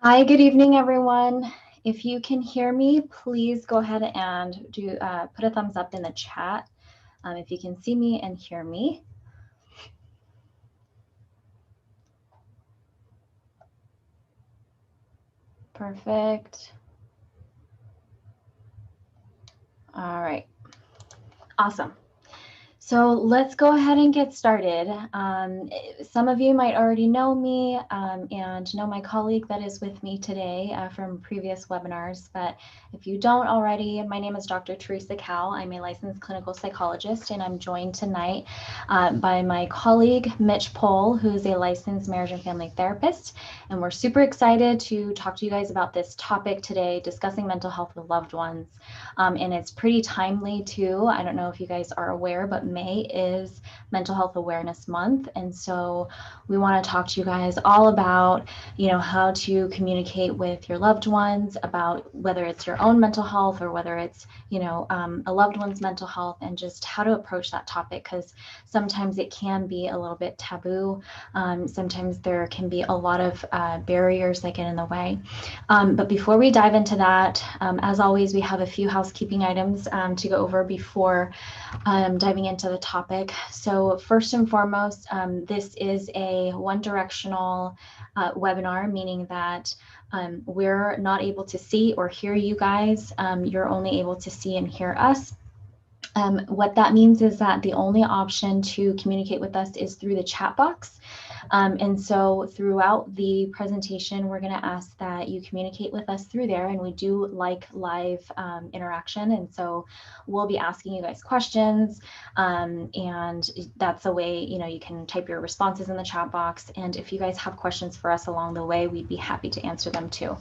Hi, good evening, everyone. If you can hear me, please go ahead and put a thumbs up in the chat if you can see me and hear me. Perfect. All right. Awesome. So let's go ahead and get started. Some of you might already know me and know my colleague that is with me today from previous webinars, but if you don't already, my name is Dr. Teresa Cow. I'm a licensed clinical psychologist, and I'm joined tonight by my colleague, Mitch Pohl, who is a licensed marriage and family therapist. And we're super excited to talk to you guys about this topic today, discussing mental health with loved ones. And it's pretty timely too. I don't know if you guys are aware, but May is Mental Health Awareness Month. And so we want to talk to you guys all about, how to communicate with your loved ones about whether it's your own mental health or whether it's, a loved one's mental health, and just how to approach that topic, because sometimes it can be a little bit taboo. Sometimes there can be a lot of barriers that get in the way. But before we dive into that, as always, we have a few housekeeping items to go over before diving into the topic. So first and foremost, this is a one-directional webinar, meaning that we're not able to see or hear you guys. You're only able to see and hear us. What that means is that the only option to communicate with us is through the chat box. And so throughout the presentation, we're going to ask that you communicate with us through there, and we do like live interaction. And so we'll be asking you guys questions, and that's the way, you can type your responses in the chat box. And if you guys have questions for us along the way, we'd be happy to answer them too.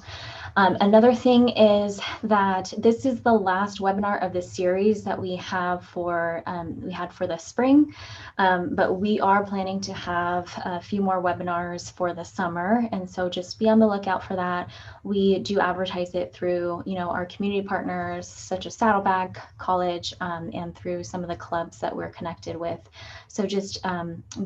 Another thing is that this is the last webinar of the series that we had for the spring, but we are planning to have a few more webinars for the summer, and so just be on the lookout for that. We do advertise it through, our community partners such as Saddleback College, and through some of the clubs that we're connected with. So just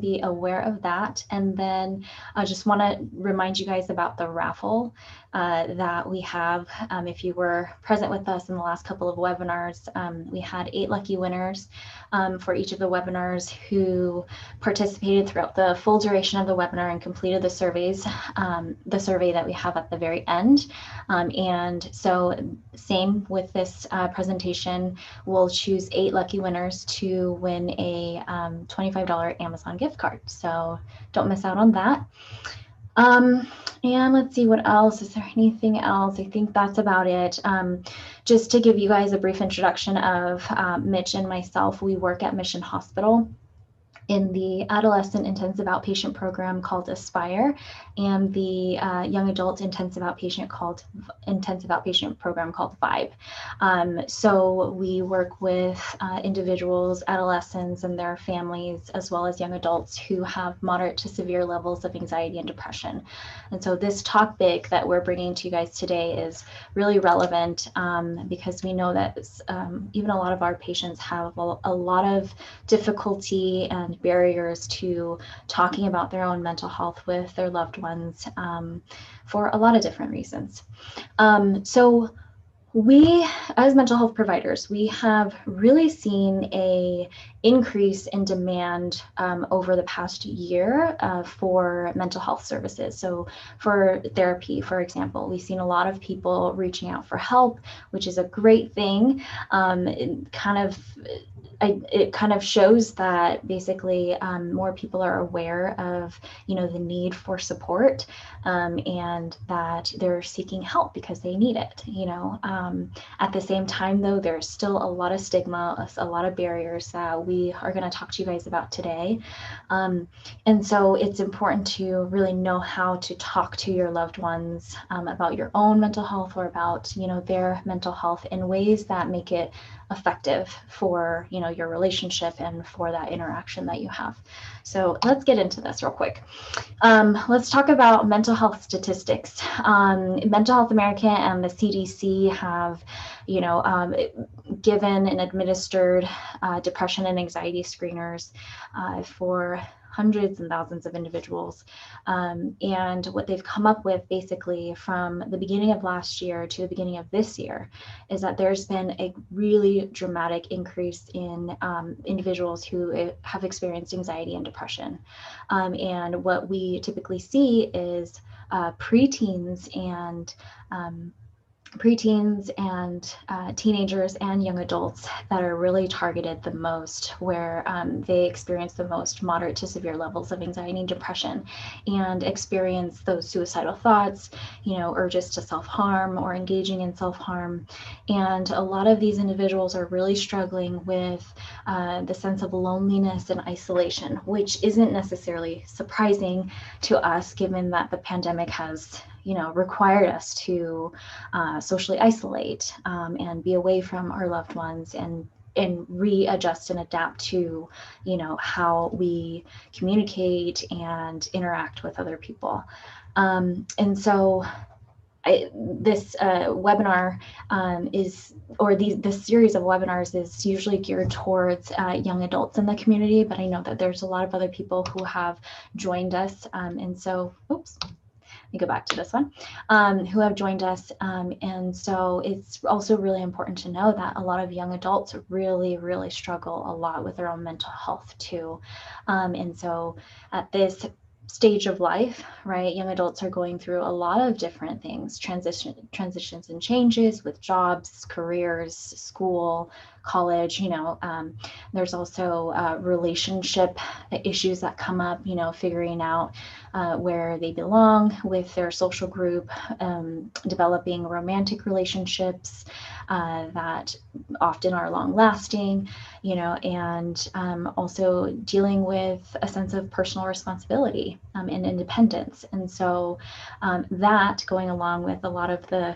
be aware of that. And then I just want to remind you guys about the raffle that we have. If you were present with us in the last couple of webinars, we had 8 lucky winners for each of the webinars who participated throughout the full duration of the webinar and completed the surveys, the survey that we have at the very end. And so same with this presentation, we'll choose 8 lucky winners to win a $25 Amazon gift card. So don't miss out on that. And let's see what else. Is there anything else? I think that's about it. Just to give you guys a brief introduction of Mitch and myself, we work at Mission Hospital in the adolescent intensive outpatient program called Aspire, and the young adult intensive outpatient program called Vibe. So we work with individuals, adolescents, and their families, as well as young adults who have moderate to severe levels of anxiety and depression. And so this topic that we're bringing to you guys today is really relevant because we know that even a lot of our patients have a lot of difficulty and barriers to talking about their own mental health with their loved ones for a lot of different reasons. So we, as mental health providers, we have really seen a increase in demand over the past year for mental health services. So for therapy, for example, we've seen a lot of people reaching out for help, which is a great thing. It kind of shows that basically more people are aware of, the need for support, and that they're seeking help because they need it. At the same time, though, there's still a lot of stigma, a lot of barriers that we are going to talk to you guys about today. And so it's important to really know how to talk to your loved ones about your own mental health, or about, their mental health, in ways that make it effective for, your relationship and for that interaction that you have. So let's get into this real quick. Let's talk about mental health statistics. Mental Health America and the CDC have, given and administered depression and anxiety screeners for hundreds and thousands of individuals. And what they've come up with basically from the beginning of last year to the beginning of this year is that there's been a really dramatic increase in individuals who have experienced anxiety and depression. And what we typically see is preteens and teenagers and young adults that are really targeted the most, where they experience the most moderate to severe levels of anxiety and depression and experience those suicidal thoughts, urges to self-harm or engaging in self-harm. And a lot of these individuals are really struggling with the sense of loneliness and isolation, which isn't necessarily surprising to us, given that the pandemic has required us to socially isolate and be away from our loved ones and readjust and adapt to, how we communicate and interact with other people. And so this webinar this series of webinars is usually geared towards young adults in the community, but I know that there's a lot of other people who have joined us. And so, let me go back to this one, who have joined us. And so it's also really important to know that a lot of young adults really, really struggle a lot with their own mental health too. And so at this stage of life, right, young adults are going through a lot of different things, transitions and changes with jobs, careers, school, college, there's also relationship issues that come up, figuring out where they belong with their social group, developing romantic relationships that often are long lasting, and also dealing with a sense of personal responsibility and independence. And so that going along with a lot of the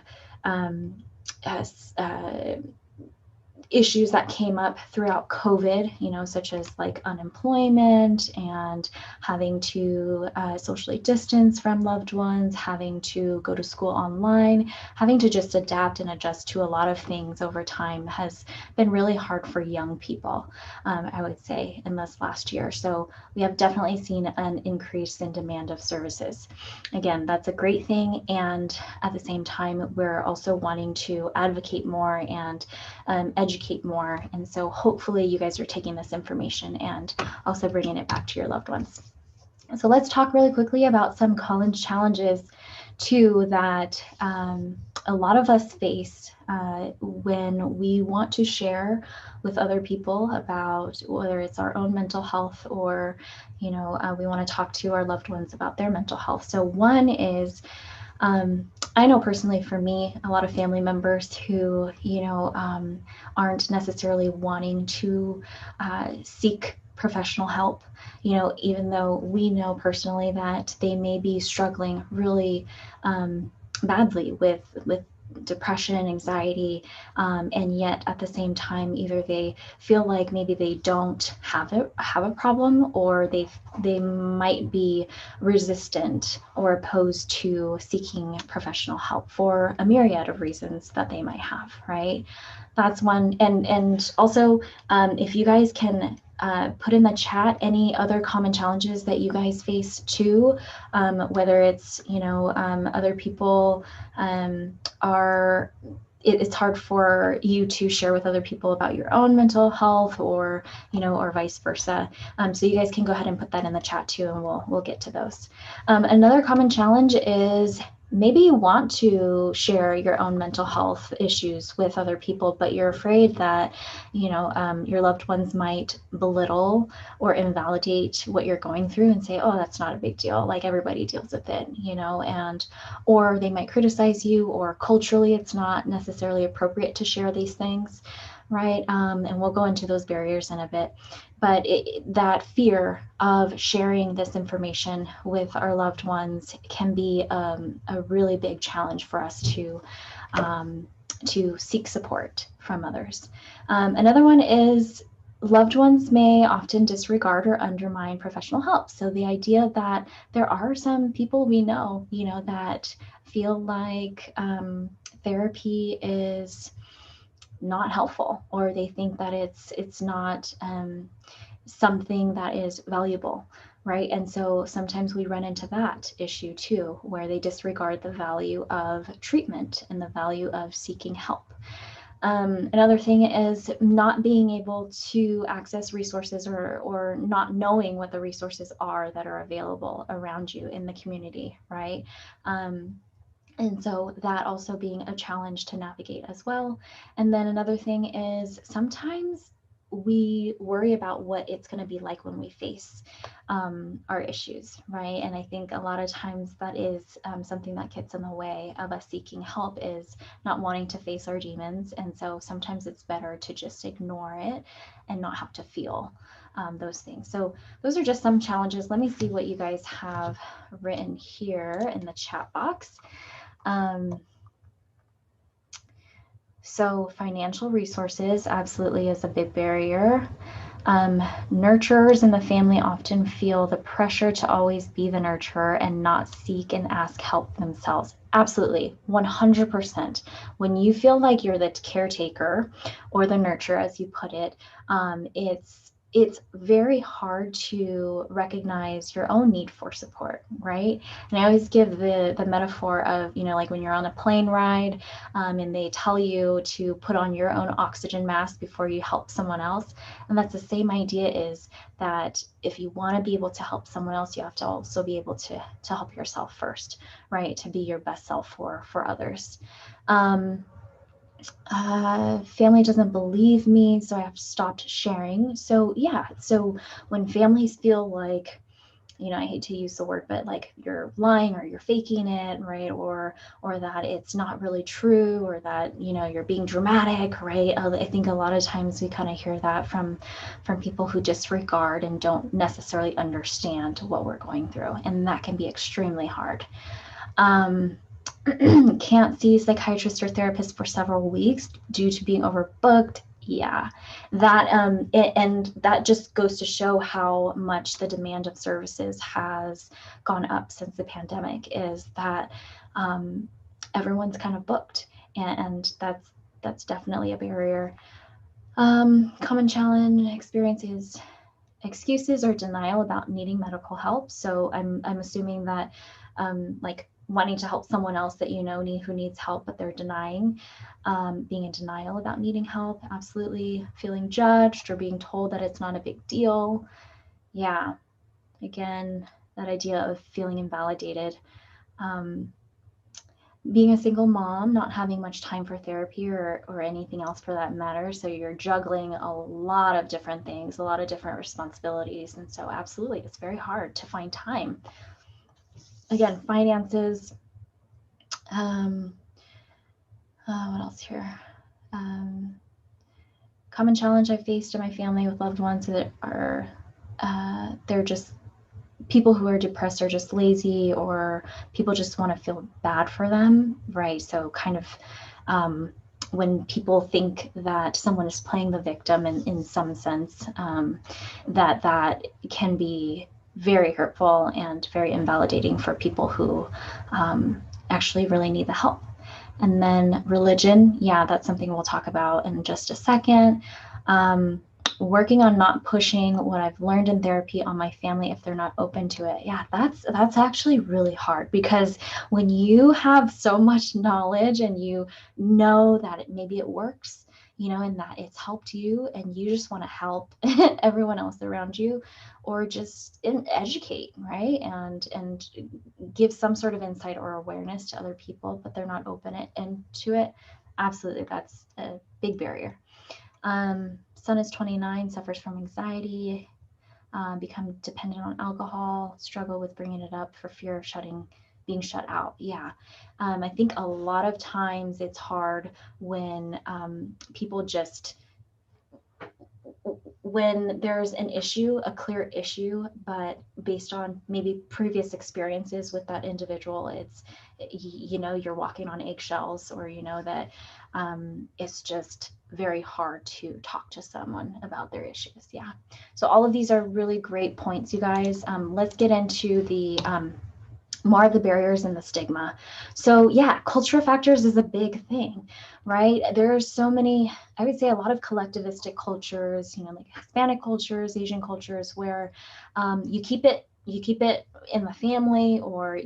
issues that came up throughout COVID, such as like unemployment and having to socially distance from loved ones, having to go to school online, having to just adapt and adjust to a lot of things over time has been really hard for young people, I would say, in this last year. So we have definitely seen an increase in demand of services. Again, that's a great thing. And at the same time, we're also wanting to advocate more and educate more. And so hopefully you guys are taking this information and also bringing it back to your loved ones. So let's talk really quickly about some college challenges too that a lot of us face when we want to share with other people about whether it's our own mental health or, we want to talk to our loved ones about their mental health. So one is, I know personally for me, a lot of family members who, aren't necessarily wanting to seek professional help, even though we know personally that they may be struggling really badly with depression, anxiety, and yet at the same time, either they feel like maybe they don't have a problem, or they might be resistant or opposed to seeking professional help for a myriad of reasons that they might have, right? That's one. And also, if you guys can put in the chat any other common challenges that you guys face too, whether it's, other people it's hard for you to share with other people about your own mental health, or, or vice versa. So you guys can go ahead and put that in the chat too, and we'll get to those. Another common challenge is maybe you want to share your own mental health issues with other people, but you're afraid that, your loved ones might belittle or invalidate what you're going through and say, oh, that's not a big deal, like everybody deals with it, or they might criticize you, or culturally it's not necessarily appropriate to share these things, right? And we'll go into those barriers in a bit. But that fear of sharing this information with our loved ones can be a really big challenge for us to seek support from others. Another one is loved ones may often disregard or undermine professional help. So the idea that there are some people we know, that feel like therapy is not helpful, or they think that it's not something that is valuable, right? And so sometimes we run into that issue too, where they disregard the value of treatment and the value of seeking help. Another thing is not being able to access resources, or not knowing what the resources are that are available around you in the community, right? And so that also being a challenge to navigate as well. And then another thing is sometimes we worry about what it's going to be like when we face our issues, right? And I think a lot of times that is something that gets in the way of us seeking help, is not wanting to face our demons. And so sometimes it's better to just ignore it and not have to feel those things. So those are just some challenges. Let me see what you guys have written here in the chat box. So financial resources absolutely is a big barrier. Nurturers in the family often feel the pressure to always be the nurturer and not seek and ask help themselves. Absolutely, 100%. When you feel like you're the caretaker or the nurturer, as you put it, it's very hard to recognize your own need for support, right? And I always give the metaphor of, like when you're on a plane ride and they tell you to put on your own oxygen mask before you help someone else. And that's the same idea, is that if you want to be able to help someone else, you have to also be able to help yourself first, right? To be your best self for others. Family doesn't believe me, so I have stopped sharing. So yeah, so when families feel like, I hate to use the word, but like you're lying or you're faking it, right? Or that it's not really true, or that, you're being dramatic, right? I think a lot of times we kind of hear that from people who disregard and don't necessarily understand what we're going through. And that can be extremely hard. Can't see psychiatrist or therapist for several weeks due to being overbooked. Yeah, that and that just goes to show how much the demand of services has gone up since the pandemic, is that everyone's kind of booked, and that's definitely a barrier. Common challenge experiences excuses or denial about needing medical help. So I'm assuming that like wanting to help someone else that who needs help, but they're denying, being in denial about needing help. Absolutely. Feeling judged or being told that it's not a big deal. Yeah. Again, that idea of feeling invalidated. Being a single mom, not having much time for therapy or anything else for that matter. So you're juggling a lot of different things, a lot of different responsibilities. And so absolutely, it's very hard to find time. Again, finances. What else here? Common challenge I faced in my family with loved ones that are, they're just people who are depressed are just lazy, or people just want to feel bad for them, right? So kind of when people think that someone is playing the victim in some sense, that can be very hurtful and very invalidating for people who actually really need the help. And then religion, yeah, that's something we'll talk about in just a second. Working on not pushing what I've learned in therapy on my family if they're not open to it. Yeah, that's actually really hard, because when you have so much knowledge and you know that maybe it works, and that it's helped you, and you just want to help everyone else around you, or just educate, right? And give some sort of insight or awareness to other people, but they're not open to it. Absolutely, that's a big barrier. Son is 29, suffers from anxiety, become dependent on alcohol, struggle with bringing it up for fear of being shut out. Yeah. I think a lot of times it's hard when people just, when there's an issue, a clear issue, but based on maybe previous experiences with that individual, it's, you're walking on eggshells, or that it's just very hard to talk to someone about their issues. Yeah. So all of these are really great points, you guys. Let's get into the more of the barriers and the stigma. So yeah, cultural factors is a big thing, right? There are so many, I would say a lot of collectivistic cultures, like Hispanic cultures, Asian cultures, where you keep it in the family, or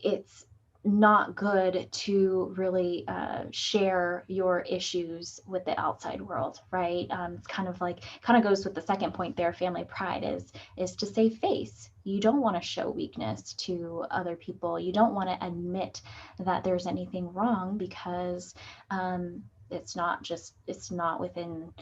it's not good to really share your issues with the outside world, right? It's kind of goes with the second point there. Family pride is to save face. You don't want to show weakness to other people. You don't want to admit that there's anything wrong, because it's not within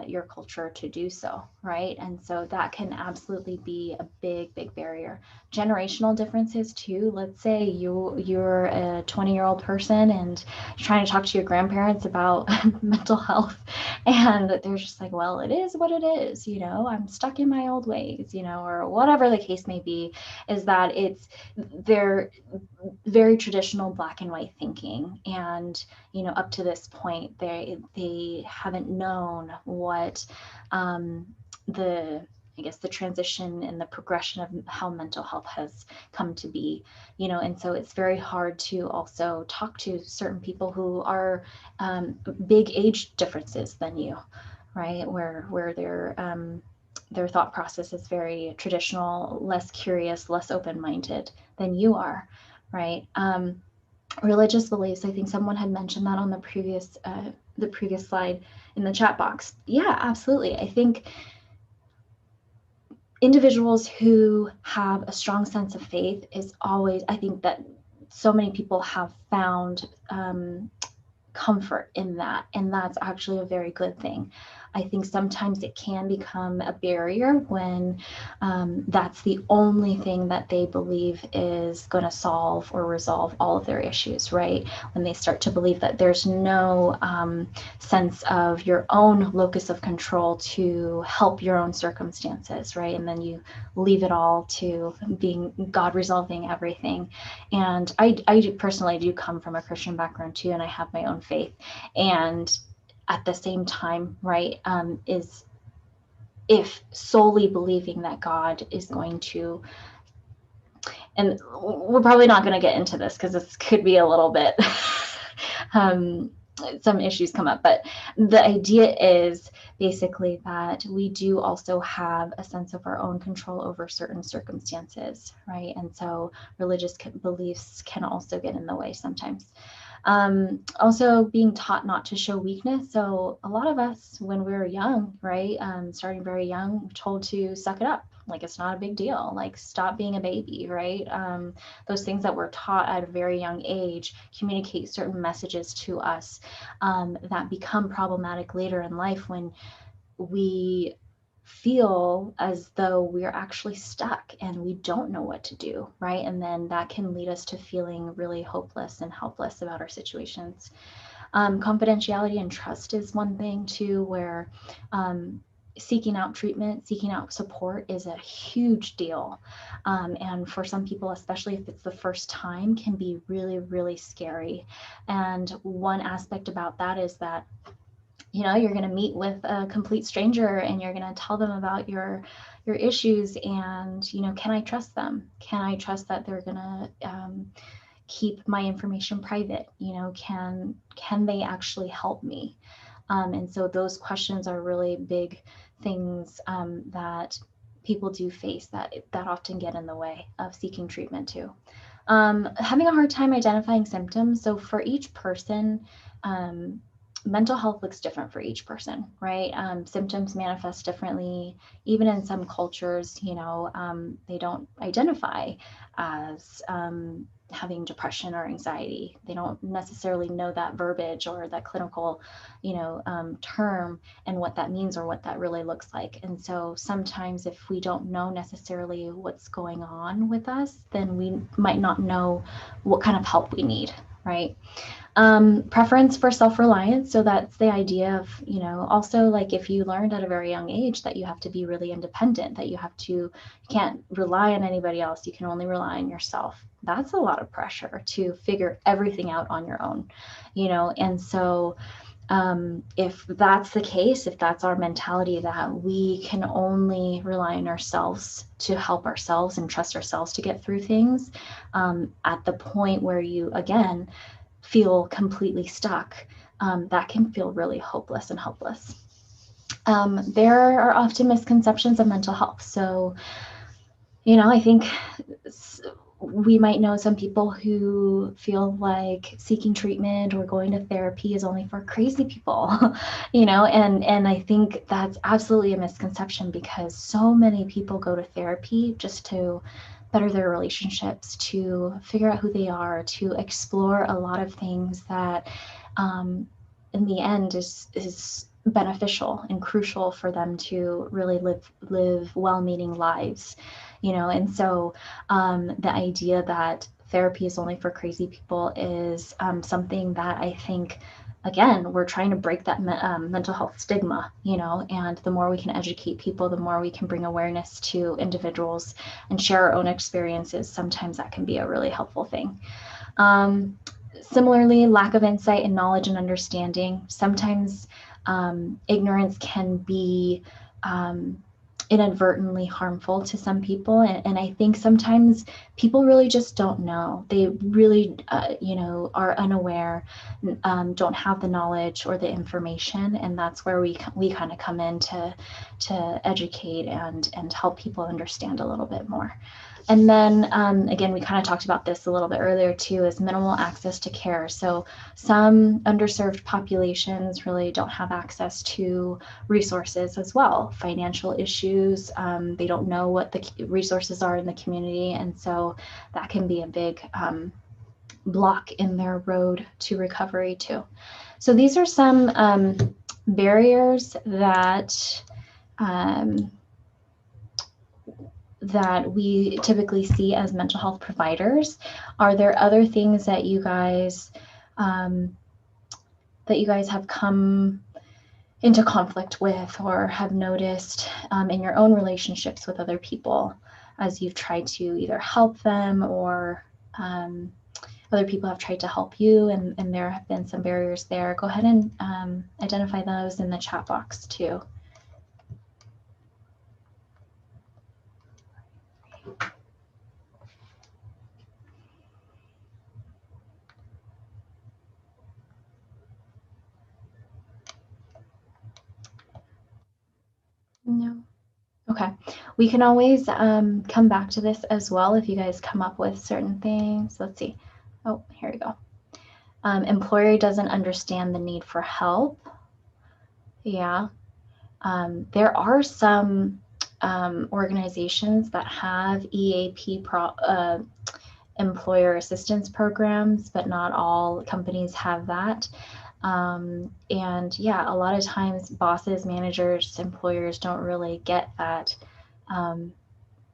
your culture to do so, right? And so that can absolutely be a big barrier. Generational differences too. Let's say you're a 20-year-old person and you're trying to talk to your grandparents about mental health, and they're just like, well, it is what it is, I'm stuck in my old ways, or whatever the case may be. Is that they're very traditional black and white thinking, and up to this point they haven't known what the I guess the transition and the progression of how mental health has come to be, and so it's very hard to also talk to certain people who are big age differences than you, right? Where their thought process is very traditional, less curious, less open-minded than you are, right? Religious beliefs. I think someone had mentioned that on the previous slide in the chat box. Yeah, absolutely. I think individuals who have a strong sense of faith is always, I think that so many people have found comfort in that, and that's actually a very good thing. I think sometimes it can become a barrier when that's the only thing that they believe is going to solve or resolve all of their issues, right? When they start to believe that there's no sense of your own locus of control to help your own circumstances, right? And then you leave it all to being God resolving everything. And I personally do come from a Christian background too, and I have my own faith. And at the same time, right, is if solely believing that God is going to, and we're probably not going to get into this because this could be a little bit, some issues come up, but the idea is basically that we do also have a sense of our own control over certain circumstances, right? And so religious beliefs can also get in the way sometimes. Also being taught not to show weakness. So a lot of us, when we were young, right, starting very young, we're told to suck it up. Like, it's not a big deal. Like, stop being a baby, right? Those things that we're taught at a very young age communicate certain messages to us that become problematic later in life when we feel as though we're actually stuck and we don't know what to do, right? And then that can lead us to feeling really hopeless and helpless about our situations. Confidentiality and trust is one thing too, where seeking out treatment, seeking out support is a huge deal. And for some people, especially if it's the first time, can be really, really scary. And one aspect about that is that you're going to meet with a complete stranger and you're going to tell them about your issues, and can I trust them? Can I trust that they're going to keep my information private? Can they actually help me? And so those questions are really big things that people do face that often get in the way of seeking treatment too. Having a hard time identifying symptoms. So for each person, mental health looks different for each person, right? Symptoms manifest differently. Even in some cultures, they don't identify as having depression or anxiety. They don't necessarily know that verbiage or that clinical, term and what that means or what that really looks like. And so sometimes if we don't know necessarily what's going on with us, then we might not know what kind of help we need, right? Preference for self-reliance. So that's the idea of, also like if you learned at a very young age that you have to be really independent, that you can't rely on anybody else, you can only rely on yourself. That's a lot of pressure to figure everything out on your own, and so If that's the case, if that's our mentality that we can only rely on ourselves to help ourselves and trust ourselves to get through things, at the point where you, again, feel completely stuck, that can feel really hopeless and helpless. There are often misconceptions of mental health. So, I think we might know some people who feel like seeking treatment or going to therapy is only for crazy people, and I think that's absolutely a misconception, because so many people go to therapy just to better their relationships, to figure out who they are, to explore a lot of things that in the end is beneficial and crucial for them to really live well-meaning lives, and so the idea that therapy is only for crazy people is something that I think, again, we're trying to break that mental health stigma, and the more we can educate people, the more we can bring awareness to individuals and share our own experiences, sometimes that can be a really helpful thing. Similarly, lack of insight and knowledge and understanding. Sometimes ignorance can be inadvertently harmful to some people. And I think sometimes people really just don't know. They really, are unaware, don't have the knowledge or the information. And that's where we kind of come in to educate and help people understand a little bit more. And then again, we kind of talked about this a little bit earlier too, is minimal access to care. So some underserved populations really don't have access to resources as well. Financial issues, they don't know what the resources are in the community. And so that can be a big block in their road to recovery too. So these are some barriers that that we typically see as mental health providers. Are there other things that you guys have come into conflict with or have noticed in your own relationships with other people as you've tried to either help them or other people have tried to help you, and there have been some barriers there? Go ahead and identify those in the chat box too. No. Okay. We can always come back to this as well if you guys come up with certain things. Let's see. Oh, here we go. Employer doesn't understand the need for help. Yeah. There are some organizations that have EAP employer assistance programs, but not all companies have that. And yeah, a lot of times bosses, managers, employers don't really get that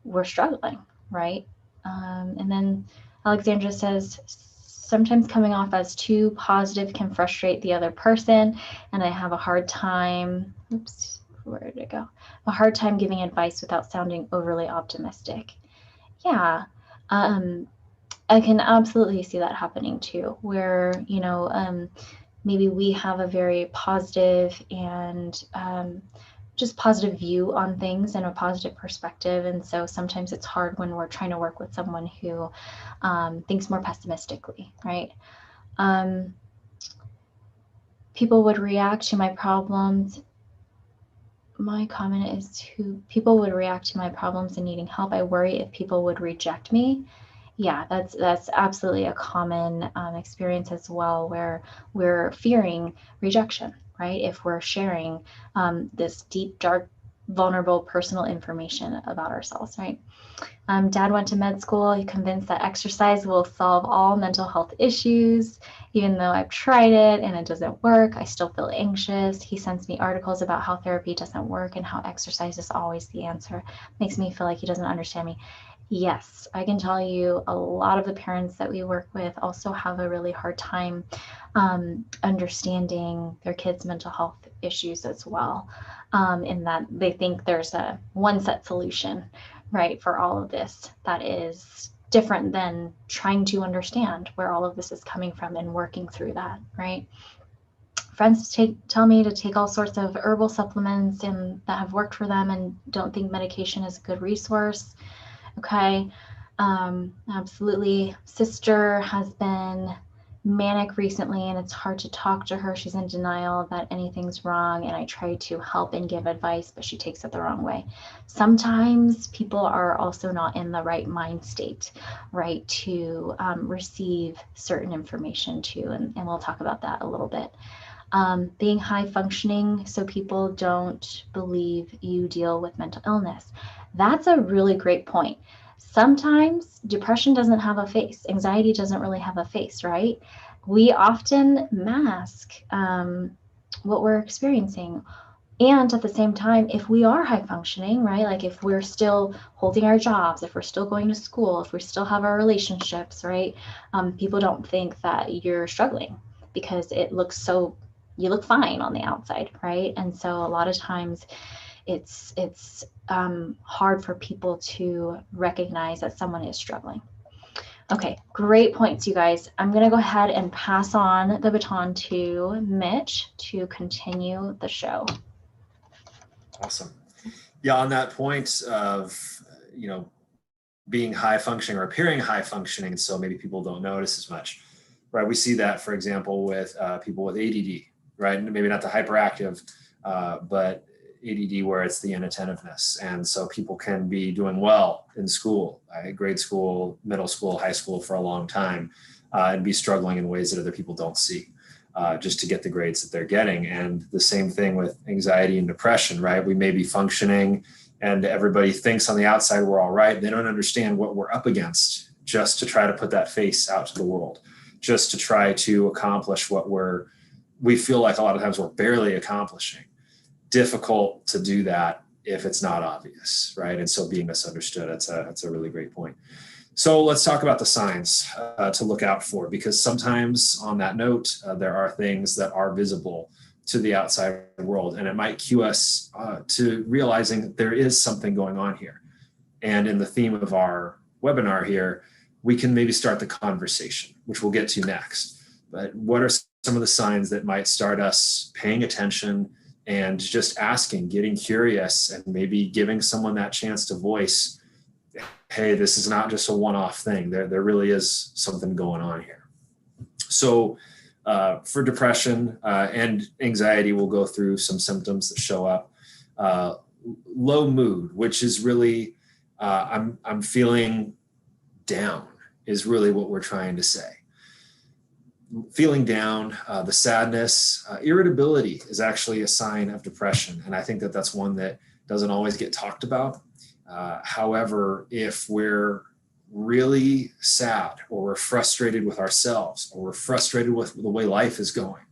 we're struggling, right? And then Alexandra says, sometimes coming off as too positive can frustrate the other person, and I have a hard time, oops, where did it go? A hard time giving advice without sounding overly optimistic. Yeah, I can absolutely see that happening too, where, maybe we have a very positive and just positive view on things and a positive perspective. And so sometimes it's hard when we're trying to work with someone who thinks more pessimistically, right? People would react to my problems. My comment is people would react to my problems and needing help. I worry if people would reject me. Yeah, that's absolutely a common experience as well, where we're fearing rejection, right? If we're sharing this deep, dark, vulnerable personal information about ourselves, right? Dad went to med school. He convinced that exercise will solve all mental health issues. Even though I've tried it and it doesn't work, I still feel anxious. He sends me articles about how therapy doesn't work and how exercise is always the answer. Makes me feel like he doesn't understand me. Yes, I can tell you a lot of the parents that we work with also have a really hard time understanding their kids' mental health issues as well, in that they think there's a one set solution, right, for all of this that is different than trying to understand where all of this is coming from and working through that, right? friends tell me to take all sorts of herbal supplements and that have worked for them and don't think medication is a good resource. Okay. Absolutely. Sister has been manic recently and it's hard to talk to her. She's in denial that anything's wrong, and I try to help and give advice, but she takes it the wrong way. Sometimes people are also not in the right mind state, right, to receive certain information too, and we'll talk about that a little bit. Being high functioning so people don't believe you deal with mental illness. That's a really great point. Sometimes depression doesn't have a face. Anxiety doesn't really have a face, right? We often mask what we're experiencing. And at the same time, if we are high functioning, right, like if we're still holding our jobs, if we're still going to school, if we still have our relationships, right, people don't think that you're struggling because it looks so, you look fine on the outside, right? And so a lot of times it's hard for people to recognize that someone is struggling. Okay, great points, you guys. I'm going to go ahead and pass on the baton to Mitch to continue the show. Awesome. Yeah, on that point of, being high functioning or appearing high functioning, and so maybe people don't notice as much, right? We see that, for example, with people with ADD, right? Maybe not the hyperactive, but ADD where it's the inattentiveness. And so people can be doing well in school, grade school, middle school, high school for a long time, and be struggling in ways that other people don't see. Just to get the grades that they're getting. And the same thing with anxiety and depression, right? We may be functioning and everybody thinks on the outside we're all right. They don't understand what we're up against just to try to put that face out to the world, just to try to accomplish what we feel like a lot of times we're barely accomplishing. Difficult to do that if it's not obvious, right? And so being misunderstood, that's a really great point. So let's talk about the signs to look out for, because sometimes on that note, there are things that are visible to the outside world, and it might cue us to realizing that there is something going on here. And in the theme of our webinar here, we can maybe start the conversation, which we'll get to next. But what are some of the signs that might start us paying attention and just asking, getting curious, and maybe giving someone that chance to voice, hey, this is not just a one-off thing. There really is something going on here. So for depression and anxiety, we'll go through some symptoms that show up. Low mood, which is really, I'm feeling down, is really what we're trying to say. Feeling down, the sadness, irritability is actually a sign of depression. And I think that that's one that doesn't always get talked about. However, if we're really sad, or we're frustrated with ourselves, or we're frustrated with the way life is going,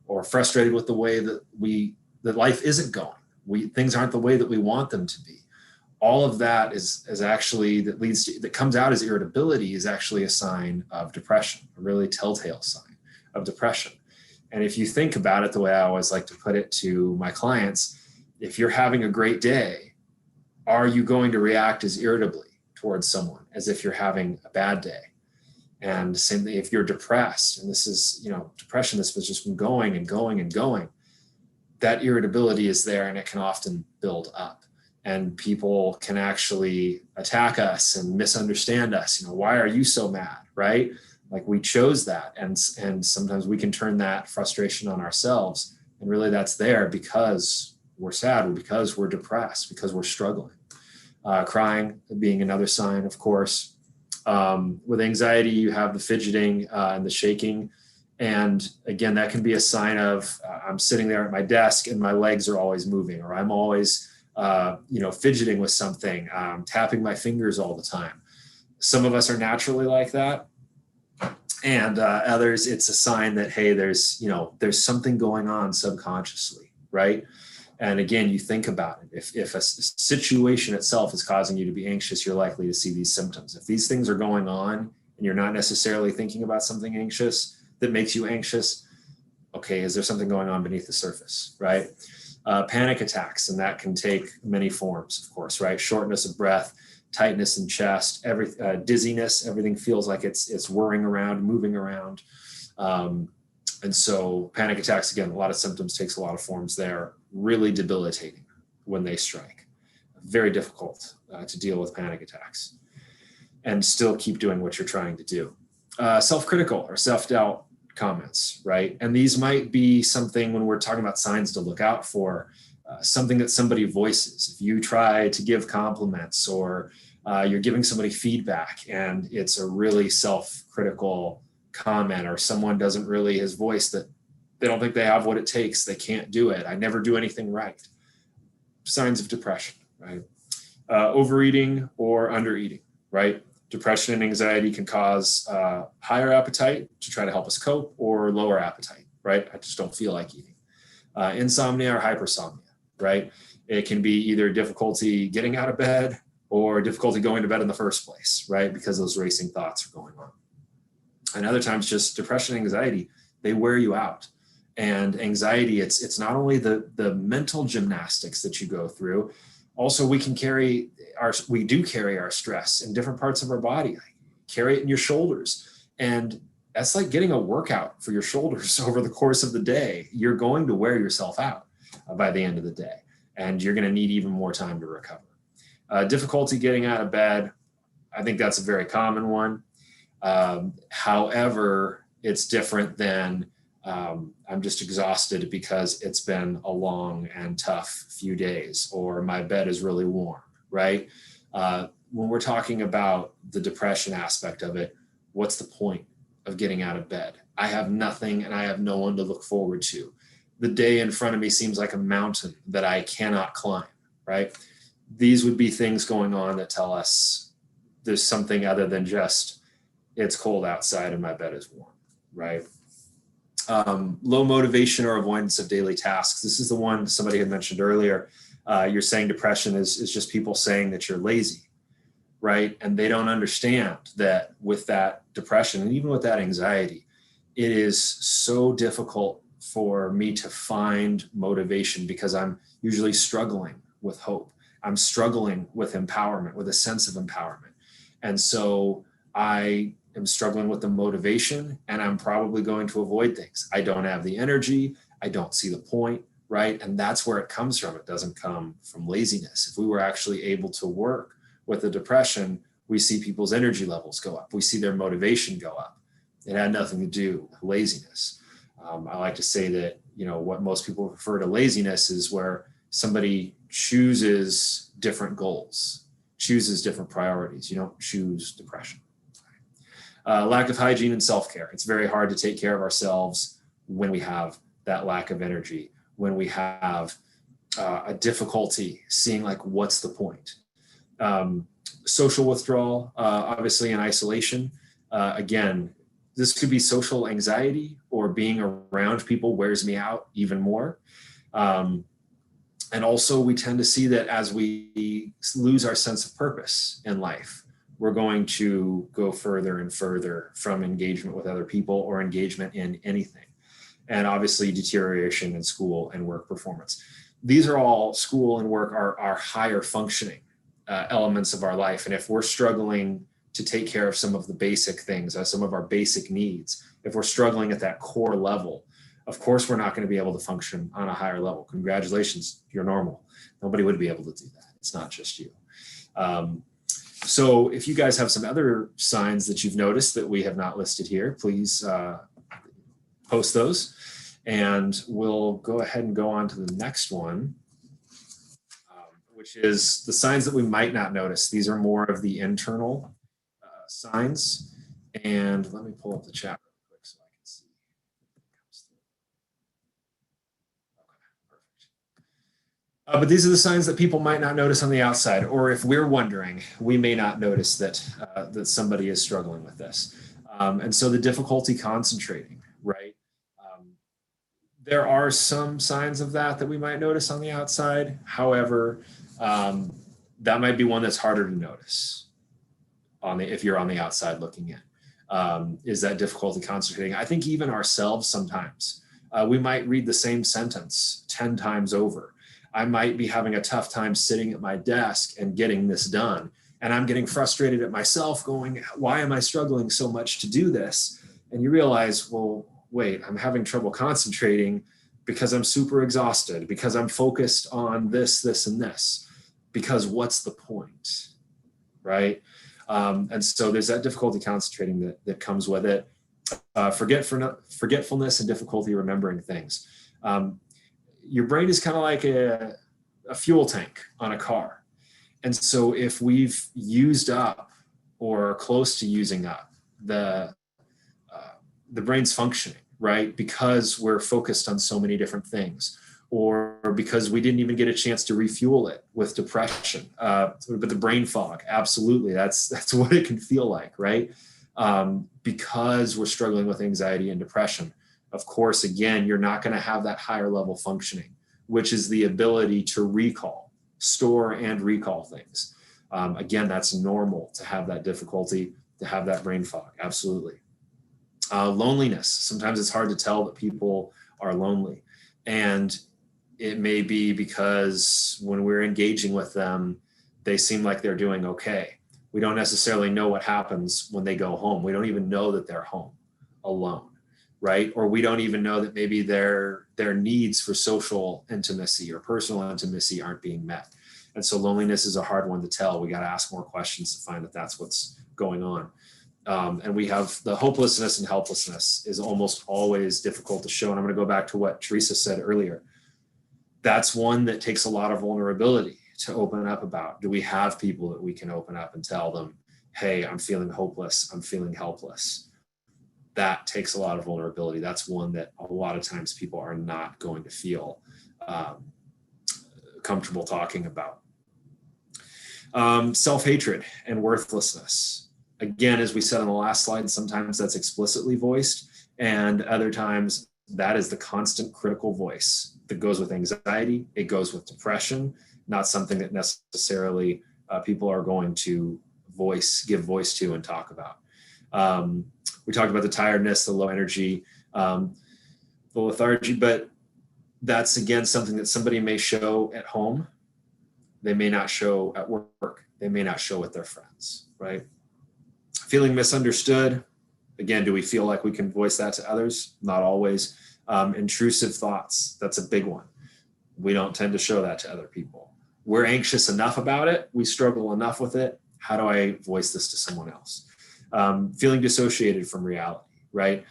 or frustrated with the way that life isn't going, things aren't the way that we want them to be. All of that is actually that comes out as irritability is actually a sign of depression, a really telltale sign of depression. And if you think about it, the way I always like to put it to my clients, if you're having a great day, are you going to react as irritably towards someone as if you're having a bad day? And same thing if you're depressed, and this is, depression, this was just been going and going and going, that irritability is there, and it can often build up. And people can actually attack us and misunderstand us. Why are you so mad, right? Like we chose that. And sometimes we can turn that frustration on ourselves. And really that's there because we're sad, or because we're depressed, because we're struggling. Crying being another sign, of course. With anxiety, you have the fidgeting and the shaking. And again, that can be a sign of I'm sitting there at my desk and my legs are always moving, or I'm always fidgeting with something, tapping my fingers all the time. Some of us are naturally like that. And others, it's a sign that, hey, there's something going on subconsciously, right? And again, you think about it. If a situation itself is causing you to be anxious, you're likely to see these symptoms. If these things are going on and you're not necessarily thinking about something anxious that makes you anxious, okay, is there something going on beneath the surface, right? Panic attacks, and that can take many forms, of course, right? Shortness of breath, tightness in chest, dizziness, everything feels like it's whirring around, moving around. And so panic attacks, again, a lot of symptoms, takes a lot of forms there, really debilitating when they strike. Very difficult to deal with panic attacks and still keep doing what you're trying to do. Self-critical or self-doubt comments, right? And these might be something when we're talking about signs to look out for, something that somebody voices. If you try to give compliments or you're giving somebody feedback and it's a really self-critical comment, or someone doesn't really has voiced that they don't think they have what it takes, they can't do it, I never do anything right. Signs of depression, right? Overeating or undereating, right? Depression and anxiety can cause higher appetite to try to help us cope, or lower appetite, right? I just don't feel like eating. Insomnia or hypersomnia, right? It can be either difficulty getting out of bed or difficulty going to bed in the first place, right? Because those racing thoughts are going on. And other times, just depression and anxiety, they wear you out. And anxiety, it's not only the mental gymnastics that you go through, also we do carry our stress in different parts of our body. Carry it in your shoulders. And that's like getting a workout for your shoulders over the course of the day. You're going to wear yourself out by the end of the day, and you're going to need even more time to recover. Difficulty getting out of bed, I think that's a very common one. However, it's different than I'm just exhausted because it's been a long and tough few days, or my bed is really warm, right? When we're talking about the depression aspect of it, what's the point of getting out of bed? I have nothing and I have no one to look forward to. The day in front of me seems like a mountain that I cannot climb, right? These would be things going on that tell us there's something other than just it's cold outside and my bed is warm, right? Low motivation or avoidance of daily tasks. This is the one somebody had mentioned earlier. You're saying depression is just people saying that you're lazy, right? And they don't understand that with that depression and even with that anxiety, it is so difficult for me to find motivation because I'm usually struggling with hope. I'm struggling with empowerment, with a sense of empowerment. And so I am struggling with the motivation, and I'm probably going to avoid things. I don't have the energy. I don't see the point, right? And that's where it comes from. It doesn't come from laziness. If we were actually able to work with the depression, we see people's energy levels go up. We see their motivation go up. It had nothing to do with laziness. I like to say that, what most people refer to laziness is where somebody chooses different goals, chooses different priorities. You don't choose depression. Lack of hygiene and self-care. It's very hard to take care of ourselves when we have that lack of energy, when we have a difficulty seeing like, what's the point? Social withdrawal, obviously in isolation. Again, this could be social anxiety, or being around people wears me out even more. And also we tend to see that as we lose our sense of purpose in life, we're going to go further and further from engagement with other people or engagement in anything. And obviously deterioration in school and work performance. These are all, school and work are higher functioning elements of our life. And if we're struggling to take care of some of the basic things, some of our basic needs, if we're struggling at that core level, of course, we're not going to be able to function on a higher level. Congratulations, you're normal. Nobody would be able to do that. It's not just you. So if you guys have some other signs that you've noticed that we have not listed here, please post those, and we'll go ahead and go on to the next one, which is the signs that we might not notice. These are more of the internal signs. And let me pull up the chat real quick so I can see. Okay, perfect. But these are the signs that people might not notice on the outside, or if we're wondering, we may not notice that that somebody is struggling with this. And so the difficulty concentrating, right? There are some signs of that we might notice on the outside. However, that might be one that's harder to notice if you're on the outside looking in, is that difficulty concentrating. I think even ourselves sometimes, we might read the same sentence 10 times over. I might be having a tough time sitting at my desk and getting this done. And I'm getting frustrated at myself going, why am I struggling so much to do this? And you realize, well, wait, I'm having trouble concentrating because I'm super exhausted, because I'm focused on this, this, and this, because what's the point, right? And so there's that difficulty concentrating that comes with it. Forgetfulness and difficulty remembering things. Your brain is kind of like a fuel tank on a car. And so if we've used up or close to using up the brain's functioning, right? Because we're focused on so many different things, or because we didn't even get a chance to refuel it with depression. But the brain fog, absolutely, that's what it can feel like, right? Because we're struggling with anxiety and depression. Of course, again, you're not going to have that higher level functioning, which is the ability to recall, store and recall things. Again, that's normal to have that difficulty, to have that brain fog, absolutely. Loneliness. Sometimes it's hard to tell that people are lonely. And it may be because when we're engaging with them, they seem like they're doing okay. We don't necessarily know what happens when they go home. We don't even know that they're home alone, right? Or we don't even know that maybe their needs for social intimacy or personal intimacy aren't being met. And so loneliness is a hard one to tell. We got to ask more questions to find that that's what's going on. And we have the hopelessness and helplessness is almost always difficult to show. And I'm going to go back to what Teresa said earlier. That's one that takes a lot of vulnerability to open up about. Do we have people that we can open up and tell them, hey, I'm feeling hopeless, I'm feeling helpless? That takes a lot of vulnerability. That's one that a lot of times people are not going to feel comfortable talking about. Self-hatred and worthlessness. Again, as we said on the last slide, sometimes that's explicitly voiced, and other times that is the constant critical voice that goes with anxiety. It goes with depression, not something that necessarily people are going to give voice to and talk about. We talked about the tiredness, the low energy, the lethargy, but that's again something that somebody may show at home. They may not show at work. They may not show with their friends, right? Feeling misunderstood. Again, do we feel like we can voice that to others? Not always. Intrusive thoughts. That's a big one. We don't tend to show that to other people. We're anxious enough about it. We struggle enough with it. How do I voice this to someone else? Feeling dissociated from reality, right?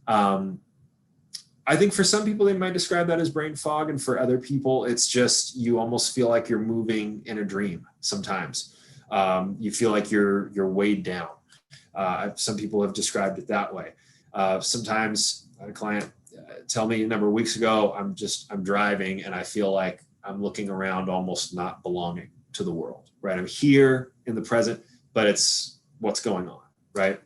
I think for some people, they might describe that as brain fog. And for other people, it's just, you almost feel like you're moving in a dream sometimes. You feel like you're weighed down. Some people have described it that way. Sometimes a client tell me a number of weeks ago, I'm driving and I feel like I'm looking around almost not belonging to the world, right? I'm here in the present, but it's what's going on, right?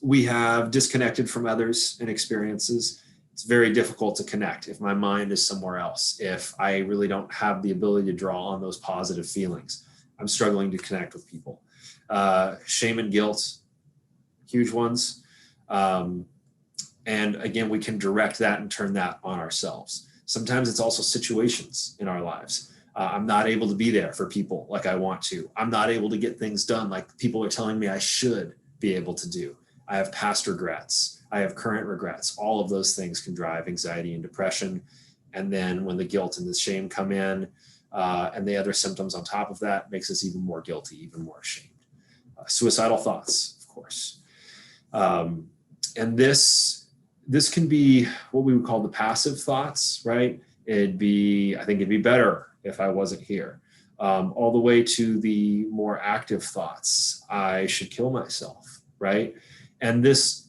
We have disconnected from others and experiences. It's very difficult to connect if my mind is somewhere else, if I really don't have the ability to draw on those positive feelings. I'm struggling to connect with people. Shame and guilt, huge ones. And again, we can direct that and turn that on ourselves. Sometimes it's also situations in our lives. I'm not able to be there for people like I want to. I'm not able to get things done like people are telling me I should be able to do. I have past regrets. I have current regrets. All of those things can drive anxiety and depression. And then when the guilt and the shame come in, and the other symptoms on top of that, makes us even more guilty, even more ashamed. Suicidal thoughts, of course. And this can be what we would call the passive thoughts, right? I think it'd be better if I wasn't here. All the way to the more active thoughts. I should kill myself, right? And this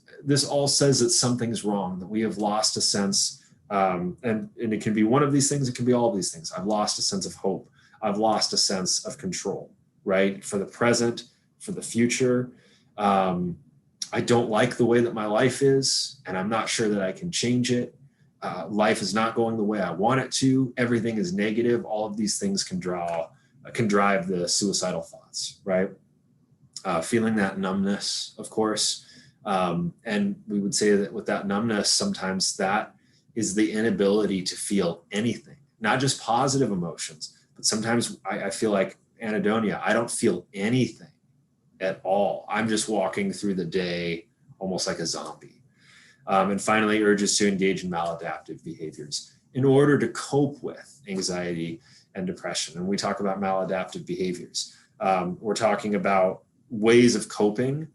all says that something's wrong, that we have lost a sense, and it can be one of these things, it can be all of these things. I've lost a sense of hope. I've lost a sense of control, right? For the present, for the future. I don't like the way that my life is, and I'm not sure that I can change it. Life is not going the way I want it to. Everything is negative. All of these things can drive the suicidal thoughts, right? Feeling that numbness, of course. And we would say that with that numbness, sometimes that is the inability to feel anything, not just positive emotions, but sometimes I feel like anhedonia. I don't feel anything at all. I'm just walking through the day almost like a zombie. And finally, urges to engage in maladaptive behaviors in order to cope with anxiety and depression. And we talk about maladaptive behaviors. We're talking about ways of coping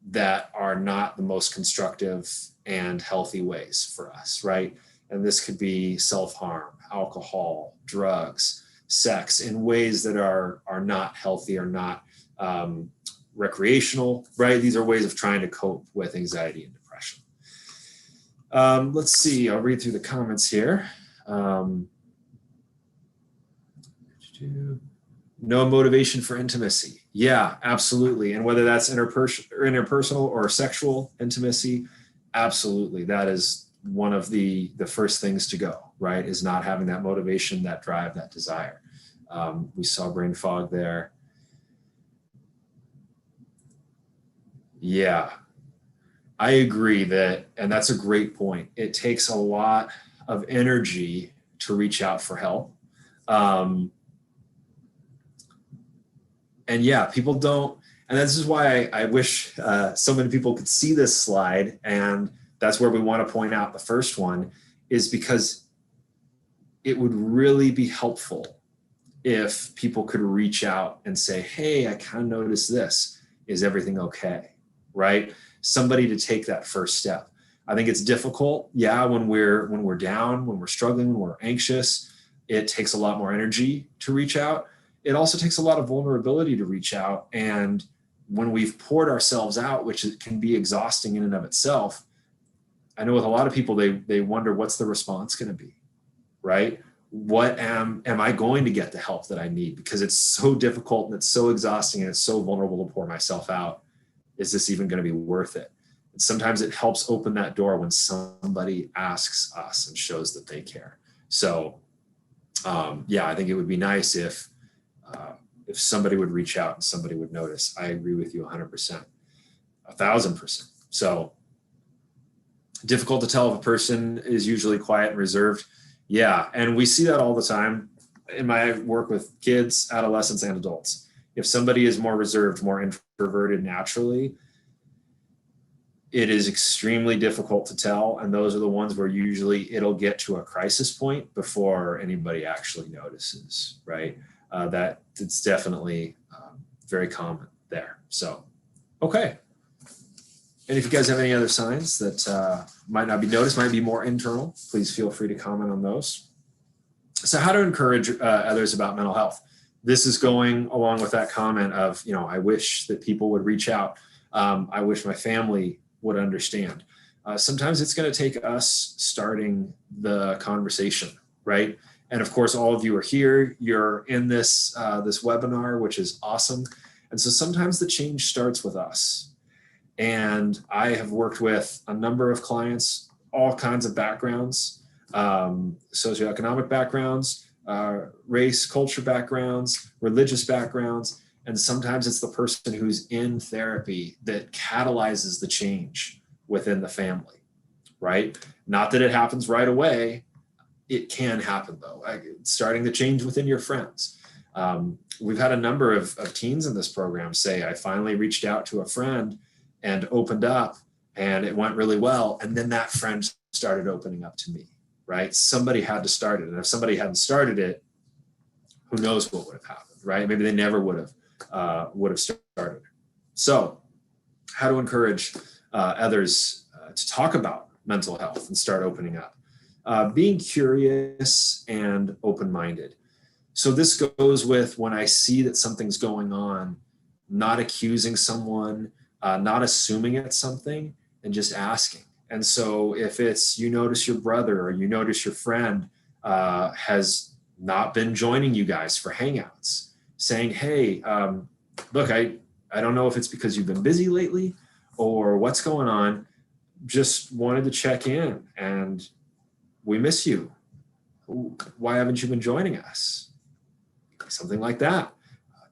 that are not the most constructive and healthy ways for us, right? And this could be self-harm, alcohol, drugs, sex, in ways that are not healthy or not recreational, right? These are ways of trying to cope with anxiety and depression. Let's see, I'll read through the comments here. No motivation for intimacy. Yeah, absolutely. And whether that's interpersonal or sexual intimacy, absolutely. That is one of the first things to go, right? Is not having that motivation, that drive, that desire. We saw brain fog there. Yeah, I agree that, and that's a great point. It takes a lot of energy to reach out for help. And yeah, people don't, and this is why I wish so many people could see this slide. And that's where we want to point out the first one, is because it would really be helpful if people could reach out and say, hey, I kind of noticed this. Is everything okay? Right? Somebody to take that first step. I think it's difficult. Yeah, when we're down, when we're struggling, when we're anxious, it takes a lot more energy to reach out. It also takes a lot of vulnerability to reach out. And when we've poured ourselves out, which can be exhausting in and of itself, I know with a lot of people, they wonder, what's the response going to be, right? What am I going to get the help that I need? Because it's so difficult and it's so exhausting and it's so vulnerable to pour myself out. Is this even going to be worth it? And sometimes it helps open that door when somebody asks us and shows that they care. So yeah, I think it would be nice if somebody would reach out and somebody would notice. I agree with you 100%, 1,000%. So difficult to tell if a person is usually quiet and reserved. Yeah, and we see that all the time in my work with kids, adolescents, and adults. If somebody is more reserved, more introverted naturally, it is extremely difficult to tell. And those are the ones where usually it'll get to a crisis point before anybody actually notices, right? That it's definitely very common there. So, okay. And if you guys have any other signs that might not be noticed, might be more internal, please feel free to comment on those. So how to encourage others about mental health. This is going along with that comment of, I wish that people would reach out. I wish my family would understand. Sometimes it's going to take us starting the conversation, right? And of course, all of you are here. You're in this webinar, which is awesome. And so sometimes the change starts with us. And I have worked with a number of clients, all kinds of backgrounds, socioeconomic backgrounds, race, culture backgrounds, religious backgrounds. And sometimes it's the person who's in therapy that catalyzes the change within the family, right? Not that it happens right away. It can happen though, starting the change within your friends. We've had a number of teens in this program say, I finally reached out to a friend and opened up and it went really well. And then that friend started opening up to me, right? Somebody had to start it. And if somebody hadn't started it, who knows what would have happened, right? Maybe they never would have started. So how to encourage others to talk about mental health and start opening up. Being curious and open-minded. So this goes with when I see that something's going on, not accusing someone, not assuming it's something, and just asking. And so if it's, you notice your brother or you notice your friend has not been joining you guys for hangouts, saying, hey, look, I don't know if it's because you've been busy lately or what's going on, just wanted to check in and we miss you. Why haven't you been joining us? Something like that.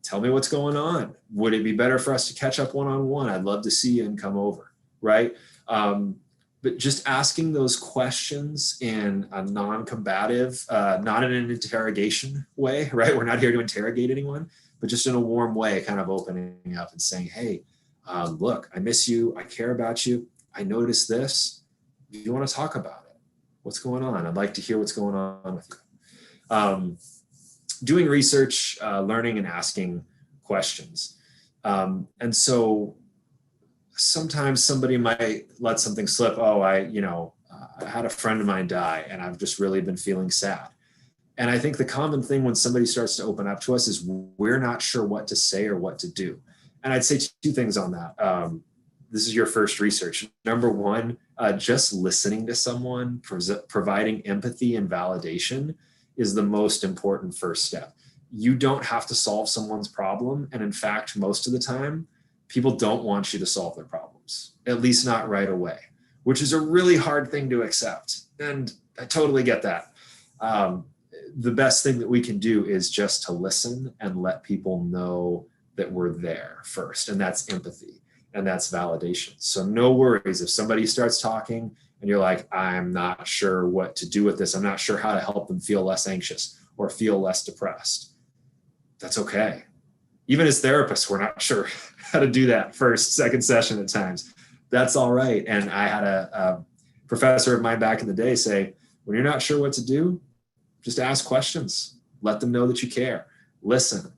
Tell me what's going on. Would it be better for us to catch up one-on-one? I'd love to see you and come over, right? But just asking those questions in a non-combative, not in an interrogation way, right? We're not here to interrogate anyone, but just in a warm way, kind of opening up and saying, hey, look, I miss you. I care about you. I noticed this. Do you want to talk about it? What's going on? I'd like to hear what's going on with you. Doing research, learning and asking questions. And so sometimes somebody might let something slip. Oh, I had a friend of mine die and I've just really been feeling sad. And I think the common thing when somebody starts to open up to us is we're not sure what to say or what to do. And I'd say two things on that. This is your first research. Number one, just listening to someone, providing empathy and validation is the most important first step. You don't have to solve someone's problem. And in fact, most of the time, people don't want you to solve their problems, at least not right away, which is a really hard thing to accept. And I totally get that. The best thing that we can do is just to listen and let people know that we're there first. And that's empathy and that's validation. So no worries if somebody starts talking and you're like, I'm not sure what to do with this. I'm not sure how to help them feel less anxious or feel less depressed. That's okay. Even as therapists, we're not sure how to do that first, second session at times. That's all right. And I had a professor of mine back in the day say, when you're not sure what to do, just ask questions. Let them know that you care. Listen.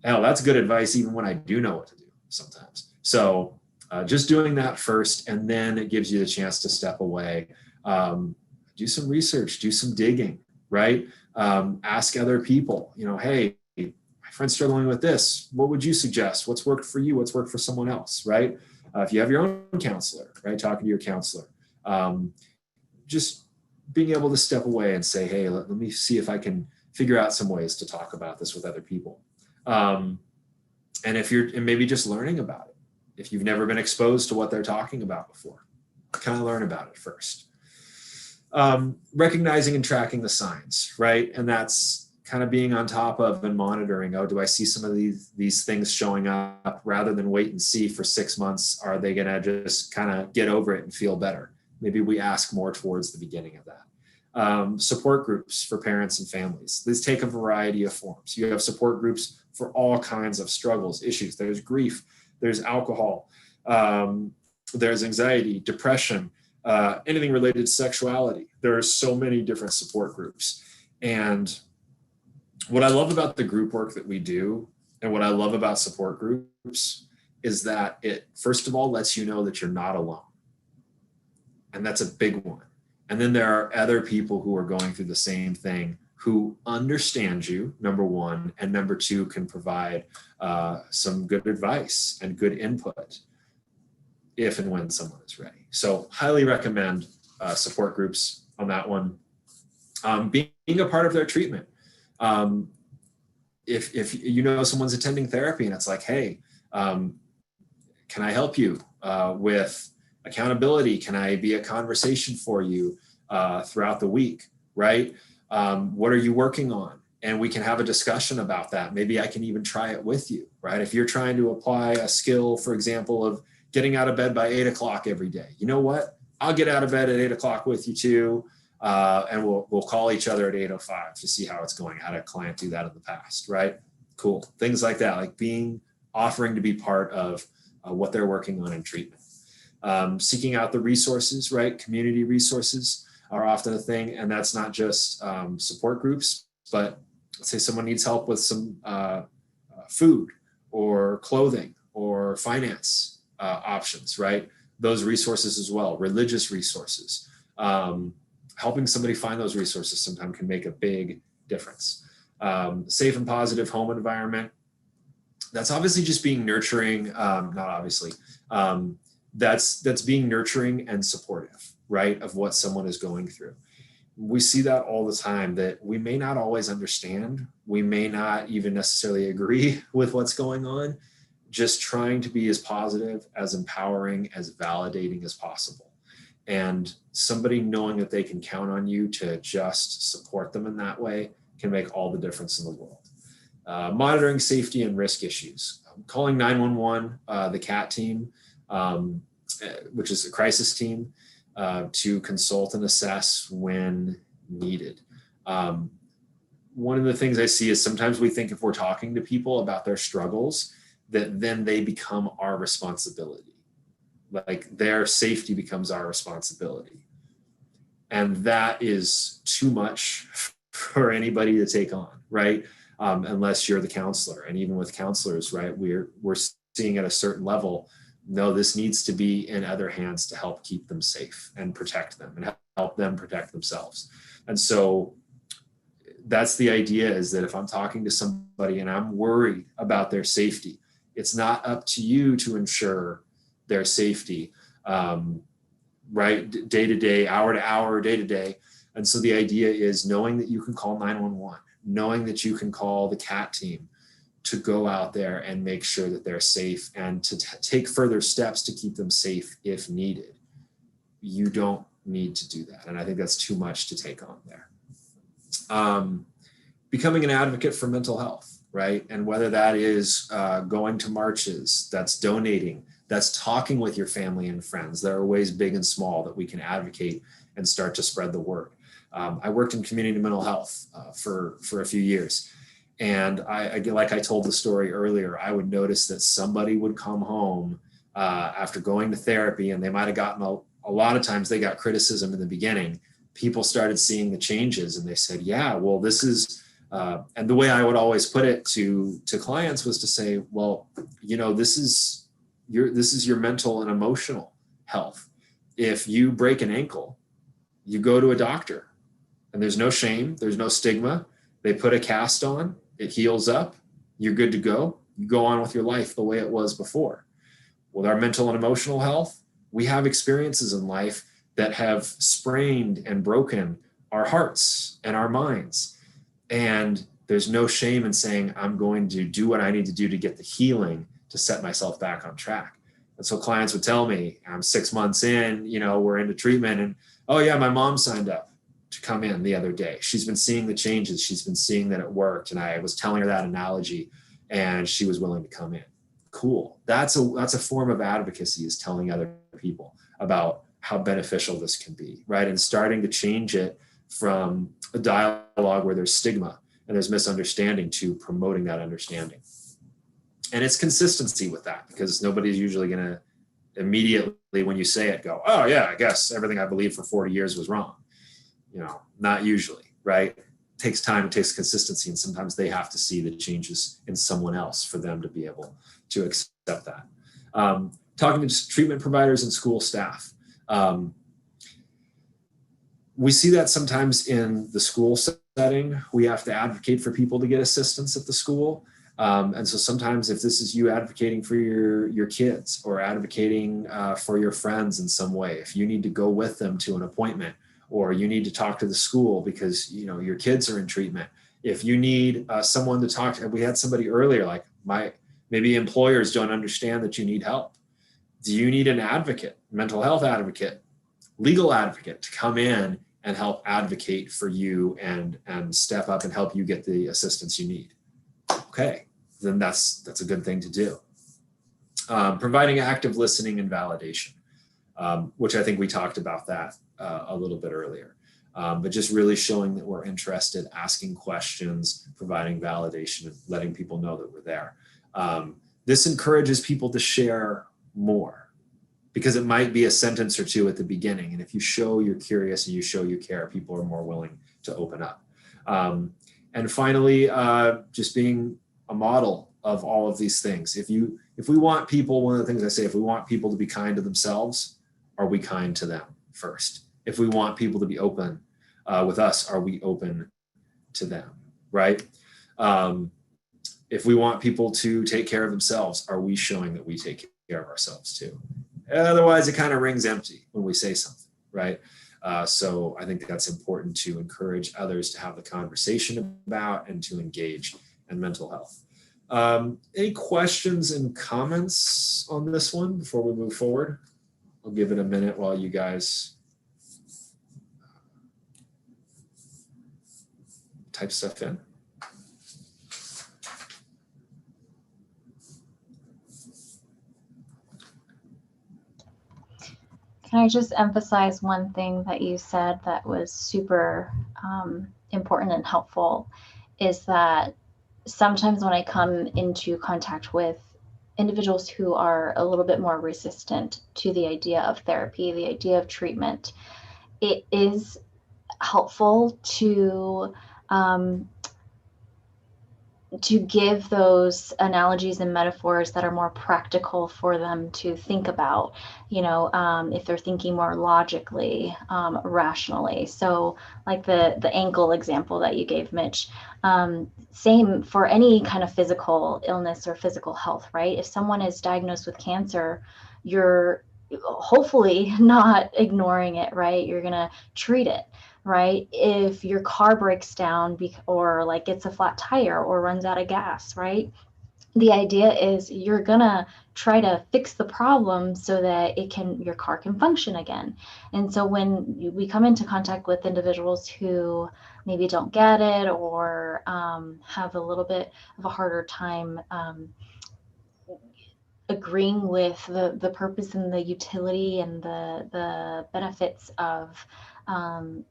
Hell, that's good advice even when I do know what to do sometimes. So just doing that first, and then it gives you the chance to step away, do some research, do some digging, right? Ask other people, hey, my friend's struggling with this. What would you suggest? What's worked for you? What's worked for someone else, right? If you have your own counselor, right? Talking to your counselor. Just being able to step away and say, hey, let me see if I can figure out some ways to talk about this with other people. And maybe just learning about it. If you've never been exposed to what they're talking about before, kind of learn about it first. Recognizing and tracking the signs, right? And that's kind of being on top of and monitoring. Oh, do I see some of these things showing up? Rather than wait and see for 6 months, are they going to just kind of get over it and feel better? Maybe we ask more towards the beginning of that. Support groups for parents and families. These take a variety of forms. You have support groups for all kinds of struggles, issues. There's grief, there's alcohol, there's anxiety, depression, anything related to sexuality. There are so many different support groups. And what I love about the group work that we do, and what I love about support groups, is that it, first of all, lets you know that you're not alone. And that's a big one. And then there are other people who are going through the same thing who understand you, number one, and number two, can provide some good advice and good input if and when someone is ready. So highly recommend support groups on that one. Being a part of their treatment. If someone's attending therapy and it's like, hey, can I help you with accountability? Can I be a conversation for you throughout the week, right? What are you working on? And we can have a discussion about that. Maybe I can even try it with you, right? If you're trying to apply a skill, for example, of getting out of bed by 8 o'clock every day, you know what? I'll get out of bed at 8 o'clock with you too. And we'll call each other at 8:05 to see how it's going. Had a client do that in the past, right? Cool. Things like that, like offering to be part of what they're working on in treatment. Seeking out the resources, right? Community resources are often a thing. And that's not just support groups, but let's say someone needs help with some food or clothing or finance options, right? Those resources as well, religious resources. Helping somebody find those resources sometimes can make a big difference. Safe and positive home environment. That's obviously just being nurturing, not obviously. That's being nurturing and supportive, right, of what someone is going through. We see that all the time, that we may not always understand. We may not even necessarily agree with what's going on. Just trying to be as positive, as empowering, as validating as possible. And somebody knowing that they can count on you to just support them in that way can make all the difference in the world. Monitoring safety and risk issues. Calling 911, the CAT team, which is a crisis team, to consult and assess when needed. One of the things I see is sometimes we think if we're talking to people about their struggles, that then they become our responsibility. Like their safety becomes our responsibility. And that is too much for anybody to take on, right? Unless you're the counselor. And even with counselors, right, we're seeing at a certain level, no, this needs to be in other hands to help keep them safe and protect them and help them protect themselves. And so that's the idea, is that if I'm talking to somebody and I'm worried about their safety, it's not up to you to ensure their safety, right? Day to day, hour to hour, day to day. And so the idea is knowing that you can call 911, knowing that you can call the CAT team to go out there and make sure that they're safe and to take further steps to keep them safe if needed. You don't need to do that. And I think that's too much to take on there. Becoming an advocate for mental health, right? And whether that is going to marches, that's donating, that's talking with your family and friends. There are ways big and small that we can advocate and start to spread the word. I worked in community mental health for a few years. And I, like I told the story earlier, I would notice that somebody would come home after going to therapy, and they might have gotten a lot of times they got criticism in the beginning. People started seeing the changes and they said, yeah, well, this is, and the way I would always put it to clients was to say, well, you know, this is your mental and emotional health. If you break an ankle, you go to a doctor, and there's no shame, there's no stigma. They put a cast on, it heals up, you're good to go. You go on with your life the way it was before. With our mental and emotional health, we have experiences in life that have sprained and broken our hearts and our minds. And there's no shame in saying, I'm going to do what I need to do to get the healing to set myself back on track. And so clients would tell me, I'm 6 months in, you know, we're into treatment, and oh yeah, my mom signed up to come in the other day. She's been seeing the changes. She's been seeing that it worked. And I was telling her that analogy, and she was willing to come in. Cool. That's a form of advocacy, is telling other people about how beneficial this can be, right? And starting to change it from a dialogue where there's stigma and there's misunderstanding to promoting that understanding. And it's consistency with that, because nobody's usually going to immediately, when you say it, go, oh yeah, I guess everything I believed for 40 years was wrong. You know, not usually, right? It takes time, it takes consistency, and sometimes they have to see the changes in someone else for them to be able to accept that. Talking to treatment providers and school staff. We see that sometimes in the school setting. We have to advocate for people to get assistance at the school. And so sometimes if this is you advocating for your kids, or advocating for your friends in some way, if you need to go with them to an appointment, or you need to talk to the school because, you know, your kids are in treatment. If you need someone to talk to, we had somebody earlier, like maybe employers don't understand that you need help. Do you need an advocate, mental health advocate, legal advocate, to come in and help advocate for you and step up and help you get the assistance you need? Okay, then that's a good thing to do. Providing active listening and validation, which I think we talked about that a little bit earlier. But just really showing that we're interested, asking questions, providing validation, and letting people know that we're there. This encourages people to share more, because it might be a sentence or two at the beginning. And if you show you're curious and you show you care, people are more willing to open up. And finally, just being a model of all of these things. If we want people, one of the things I say, if we want people to be kind to themselves, are we kind to them first? If we want people to be open with us, are we open to them, right? If we want people to take care of themselves, are we showing that we take care of ourselves too? Otherwise, it kind of rings empty when we say something, right? So I think that's important to encourage others to have the conversation about and to engage in mental health. Any questions and comments on this one before we move forward? I'll give it a minute while you guys type stuff in. Can I just emphasize one thing that you said that was super important and helpful, is that sometimes when I come into contact with individuals who are a little bit more resistant to the idea of therapy, the idea of treatment, it is helpful um, to give those analogies and metaphors that are more practical for them to think about, if they're thinking more logically, rationally. So like the ankle example that you gave, Mitch, same for any kind of physical illness or physical health, right? If someone is diagnosed with cancer, you're hopefully not ignoring it, right? You're going to treat it, right? If your car breaks down or like gets a flat tire or runs out of gas, right? The idea is you're gonna try to fix the problem so that your car can function again. And so when we come into contact with individuals who maybe don't get it or have a little bit of a harder time agreeing with the purpose and the utility and the benefits of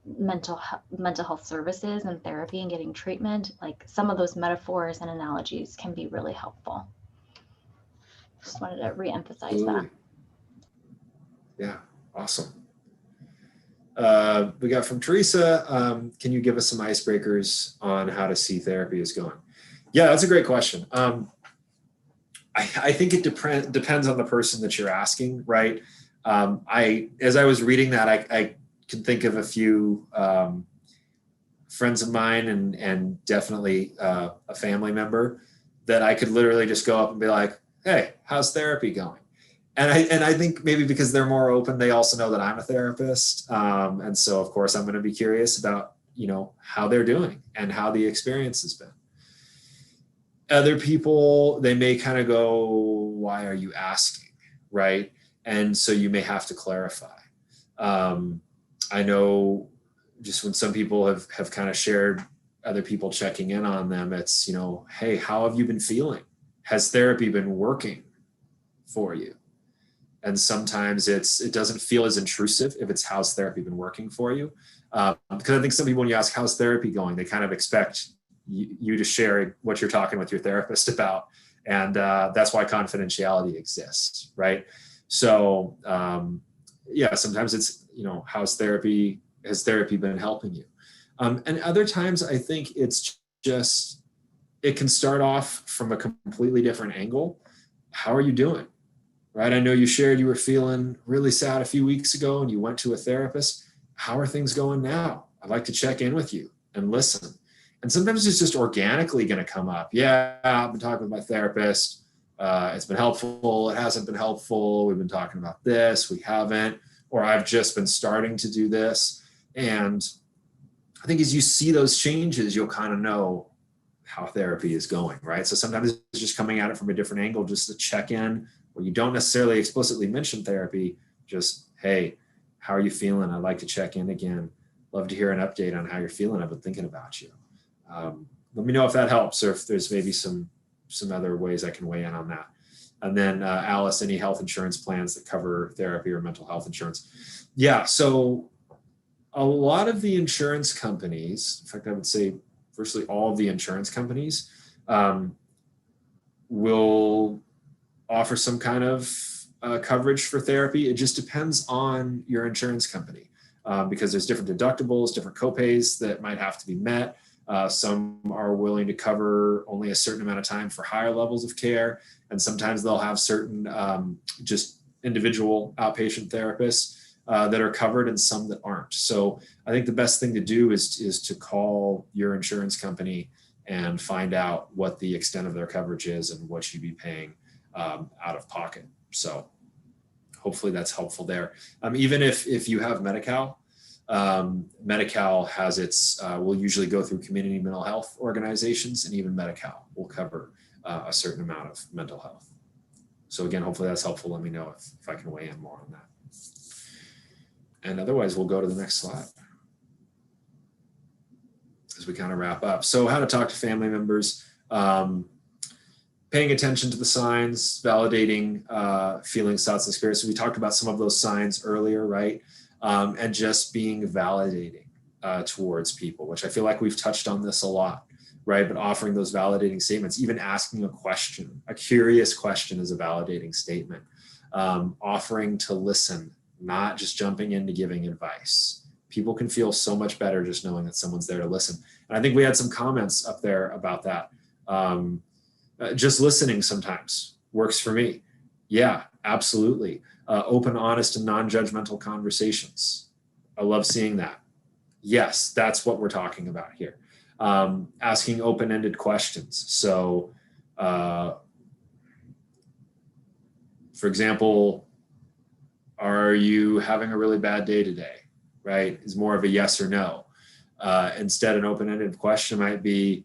mental health services and therapy and getting treatment, like some of those metaphors and analogies can be really helpful. Just wanted to reemphasize that. Yeah, awesome. We got from Teresa, can you give us some icebreakers on how to see therapy is going? Yeah, that's a great question. I think it depends on the person that you're asking, right? As I was reading that, I can think of a few friends of mine and definitely a family member that I could literally just go up and be like, hey, how's therapy going? And I think maybe because they're more open, they also know that I'm a therapist. And so, of course, I'm going to be curious about, how they're doing and how the experience has been. Other people, they may kind of go, why are you asking? Right. And so you may have to clarify. I know just when some people have kind of shared other people checking in on them, it's, hey, how have you been feeling? Has therapy been working for you? And sometimes it doesn't feel as intrusive if it's how's therapy been working for you. Because I think some people, when you ask how's therapy going, they kind of expect you to share what you're talking with your therapist about. And that's why confidentiality exists, right? So sometimes it's, has therapy been helping you? And other times I think it's just, it can start off from a completely different angle. How are you doing? Right? I know you shared you were feeling really sad a few weeks ago and you went to a therapist. How are things going now? I'd like to check in with you and listen. And sometimes it's just organically going to come up. Yeah, I've been talking with my therapist. It's been helpful. It hasn't been helpful. We've been talking about this. We haven't. Or I've just been starting to do this. And I think as you see those changes, you'll kind of know how therapy is going, right? So sometimes it's just coming at it from a different angle, just to check in, where you don't necessarily explicitly mention therapy, just, hey, how are you feeling? I'd like to check in again. Love to hear an update on how you're feeling. I've been thinking about you. Let me know if that helps, or if there's maybe some other ways I can weigh in on that. And then Alice, any health insurance plans that cover therapy or mental health insurance? Yeah, so a lot of the insurance companies, in fact, I would say virtually all of the insurance companies will offer some kind of coverage for therapy. It just depends on your insurance company because there's different deductibles, different copays that might have to be met. Some are willing to cover only a certain amount of time for higher levels of care. And sometimes they'll have certain just individual outpatient therapists that are covered and some that aren't. So I think the best thing to do is to call your insurance company and find out what the extent of their coverage is and what you'd be paying out of pocket. So hopefully that's helpful there. Even if you have Medi-Cal, Medi-Cal has its, will usually go through community mental health organizations, and even Medi-Cal will cover a certain amount of mental health. So again, hopefully that's helpful. Let me know if I can weigh in more on that. And otherwise, we'll go to the next slide as we kind of wrap up. So how to talk to family members, paying attention to the signs, validating feelings, thoughts, and spirits. So we talked about some of those signs earlier, right? And just being validating towards people, which I feel like we've touched on this a lot, right? But offering those validating statements, even asking a question, a curious question is a validating statement. Offering to listen, not just jumping into giving advice, People can feel so much better just knowing that someone's there to listen. And I think we had some comments up there about that. Just listening sometimes works for me. Yeah, absolutely. Open, honest, and non-judgmental conversations. I love seeing that. Yes, that's what we're talking about here. Asking open-ended questions. So, for example, are you having a really bad day today? Right? Is more of a yes or no. Instead, an open-ended question might be,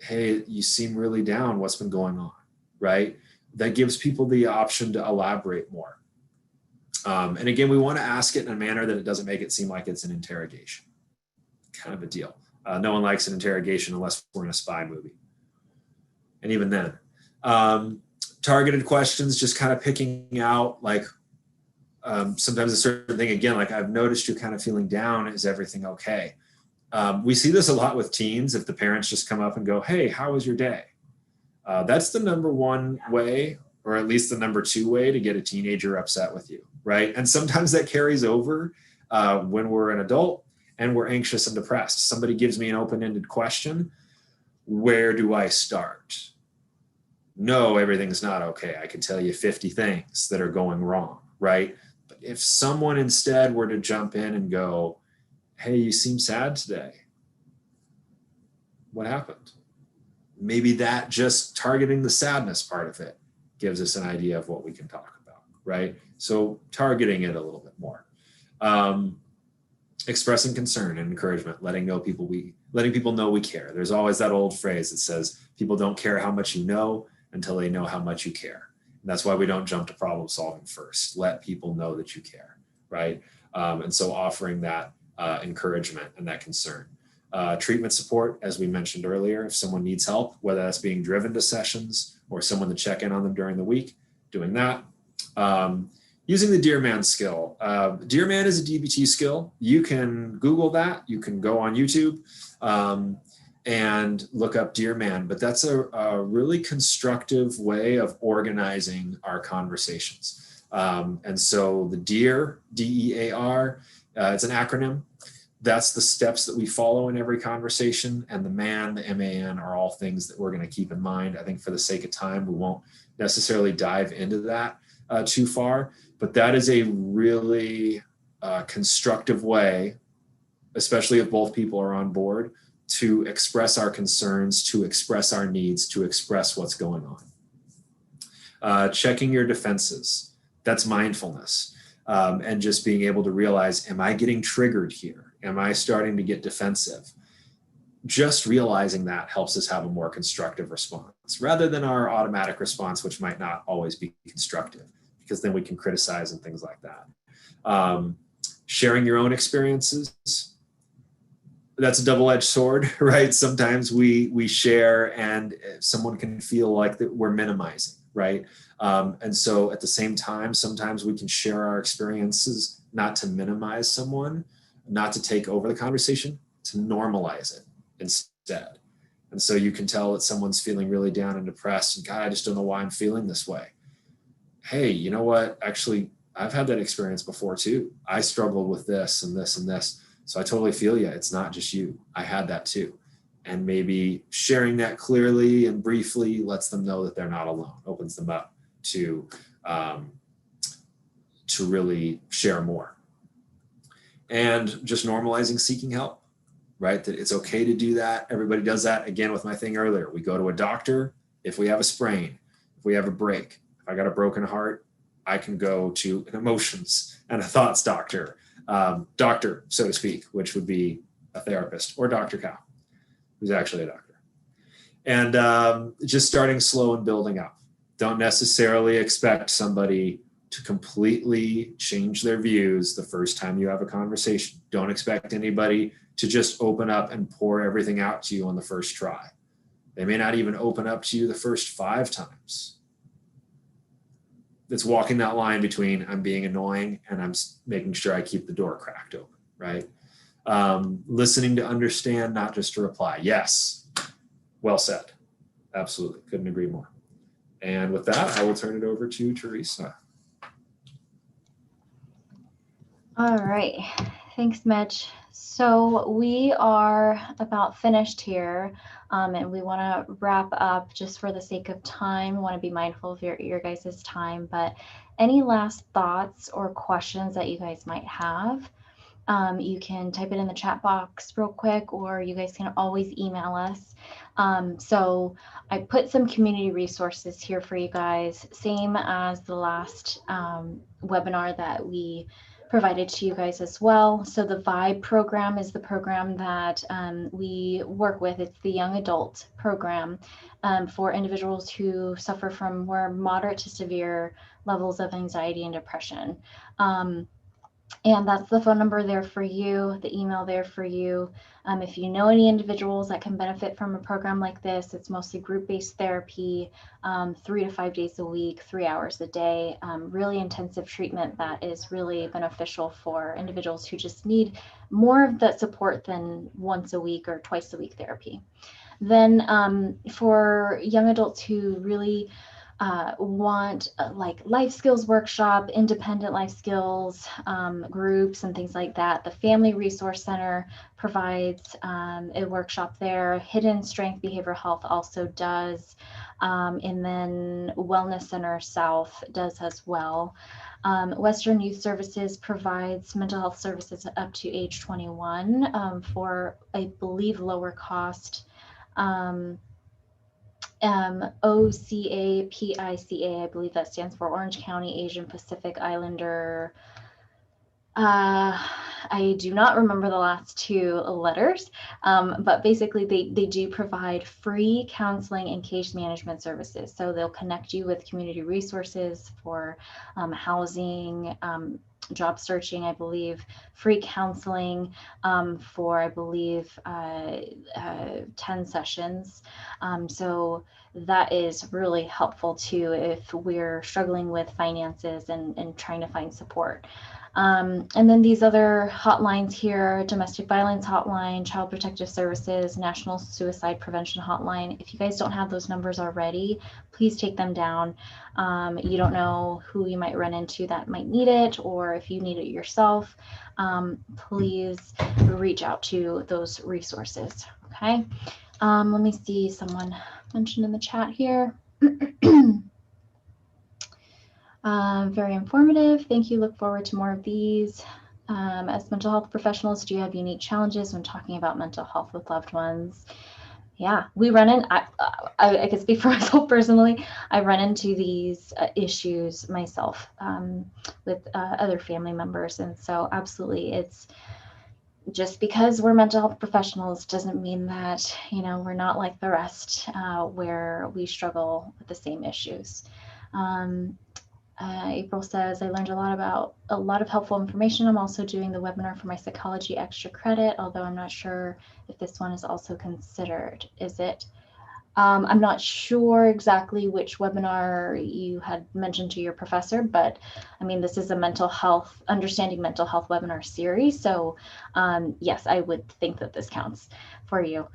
hey, you seem really down. What's been going on? Right? That gives people the option to elaborate more. And again, we want to ask it in a manner that it doesn't make it seem like it's an interrogation. Kind of a deal. No one likes an interrogation unless we're in a spy movie. And even then, targeted questions, just kind of picking out like sometimes a certain thing, again, like I've noticed you're kind of feeling down. Is everything okay? We see this a lot with teens. If the parents just come up and go, hey, how was your day? That's the number one way, or at least the number two way to get a teenager upset with you, right? And sometimes that carries over when we're an adult and we're anxious and depressed. Somebody gives me an open-ended question. Where do I start? No, everything's not okay. I can tell you 50 things that are going wrong, right? But if someone instead were to jump in and go, hey, you seem sad today. What happened? Maybe that just targeting the sadness part of it gives us an idea of what we can talk about, right? So targeting it a little bit more. Expressing concern and encouragement, letting people know we care. There's always that old phrase that says people don't care how much you know until they know how much you care. And that's why we don't jump to problem solving first. Let people know that you care, right? And so offering that encouragement and that concern. Treatment support, as we mentioned earlier, if someone needs help, whether that's being driven to sessions or someone to check in on them during the week, doing that. Using the Dear Man skill. Dear Man is a DBT skill. You can Google that. You can go on YouTube and look up Dear Man, but that's a really constructive way of organizing our conversations. And so the Dear, D-E-A-R, it's an acronym. That's the steps that we follow in every conversation. And the man, the M-A-N, are all things that we're going to keep in mind. I think for the sake of time, we won't necessarily dive into that too far. But that is a really constructive way, especially if both people are on board, to express our concerns, to express our needs, to express what's going on. Checking your defenses. That's mindfulness. And just being able to realize, am I getting triggered here? Am I starting to get defensive? Just realizing that helps us have a more constructive response rather than our automatic response, which might not always be constructive, because then we can criticize and things like that. Sharing your own experiences. That's a double-edged sword, right? Sometimes we share and someone can feel like that we're minimizing, right? And so at the same time, sometimes we can share our experiences, not to minimize someone, not to take over the conversation, to normalize it instead. And so you can tell that someone's feeling really down and depressed and God, I just don't know why I'm feeling this way. Hey, you know what? Actually, I've had that experience before too. I struggled with this and this and this. So I totally feel you. It's not just you. I had that too. And maybe sharing that clearly and briefly lets them know that they're not alone, opens them up to really share more. And just normalizing seeking help, right? That it's okay to do that. Everybody does that. Again, with my thing earlier, we go to a doctor if we have a sprain, if we have a break. If I got a broken heart, I can go to an emotions and a thoughts doctor, so to speak, which would be a therapist, or Dr. Cal, who's actually a doctor. And just starting slow and building up. Don't necessarily expect somebody to completely change their views the first time you have a conversation. Don't expect anybody to just open up and pour everything out to you on the first try. They may not even open up to you the first 5 times. It's walking that line between I'm being annoying and I'm making sure I keep the door cracked open, right? Listening to understand, not just to reply. Yes, well said. Absolutely, couldn't agree more. And with that, I will turn it over to Teresa. All right. Thanks, Mitch. So we are about finished here, and we want to wrap up just for the sake of time. Want to be mindful of your guys' time, but any last thoughts or questions that you guys might have, you can type it in the chat box real quick, or you guys can always email us. So I put some community resources here for you guys, same as the last webinar that we provided to you guys as well. So the VIBE program is the program that we work with. It's the young adult program for individuals who suffer from more moderate to severe levels of anxiety and depression. And that's the phone number there for you, the email there for you. If you know any individuals that can benefit from a program like this, it's mostly group-based therapy, 3 to 5 days a week, 3 hours a day, really intensive treatment that is really beneficial for individuals who just need more of that support than once a week or twice a week therapy. Then for young adults who really want like life skills workshop, independent life skills groups and things like that, the Family Resource Center provides a workshop there. Hidden Strength Behavioral Health also does, and then Wellness Center South does as well. Western Youth Services provides mental health services up to age 21 for, I believe, lower cost. OCA PICA, I believe that stands for Orange County Asian Pacific Islander. I do not remember the last 2 letters, but basically they do provide free counseling and case management services. So they'll connect you with community resources for housing, job searching, I believe, free counseling for, I believe, 10 sessions. So that is really helpful too if we're struggling with finances and trying to find support. And then these other hotlines here: domestic violence hotline, child protective services, national suicide prevention hotline. If you guys don't have those numbers already, please take them down. You don't know who you might run into that might need it, or if you need it yourself, please reach out to those resources. Okay. Let me see, someone mentioned in the chat here. Very informative. Thank you. Look forward to more of these. As mental health professionals, do you have unique challenges when talking about mental health with loved ones? Yeah, we run in, I can speak for myself personally. I run into these issues myself with other family members. And so absolutely, it's just because we're mental health professionals doesn't mean that, you know, we're not like the rest where we struggle with the same issues. April says, I learned a lot of helpful information. I'm also doing the webinar for my psychology extra credit, although I'm not sure if this one is also considered. Is it? I'm not sure exactly which webinar you had mentioned to your professor, but I mean, this is a mental health, understanding mental health webinar series. So yes, I would think that this counts for you.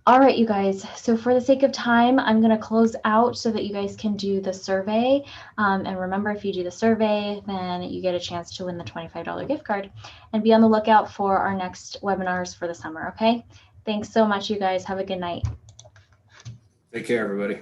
All right, you guys, so for the sake of time, I'm going to close out so that you guys can do the survey. And remember, if you do the survey, then you get a chance to win the $25 gift card. And be on the lookout for our next webinars for the summer, okay? Thanks so much, you guys. Have a good night. Take care, everybody.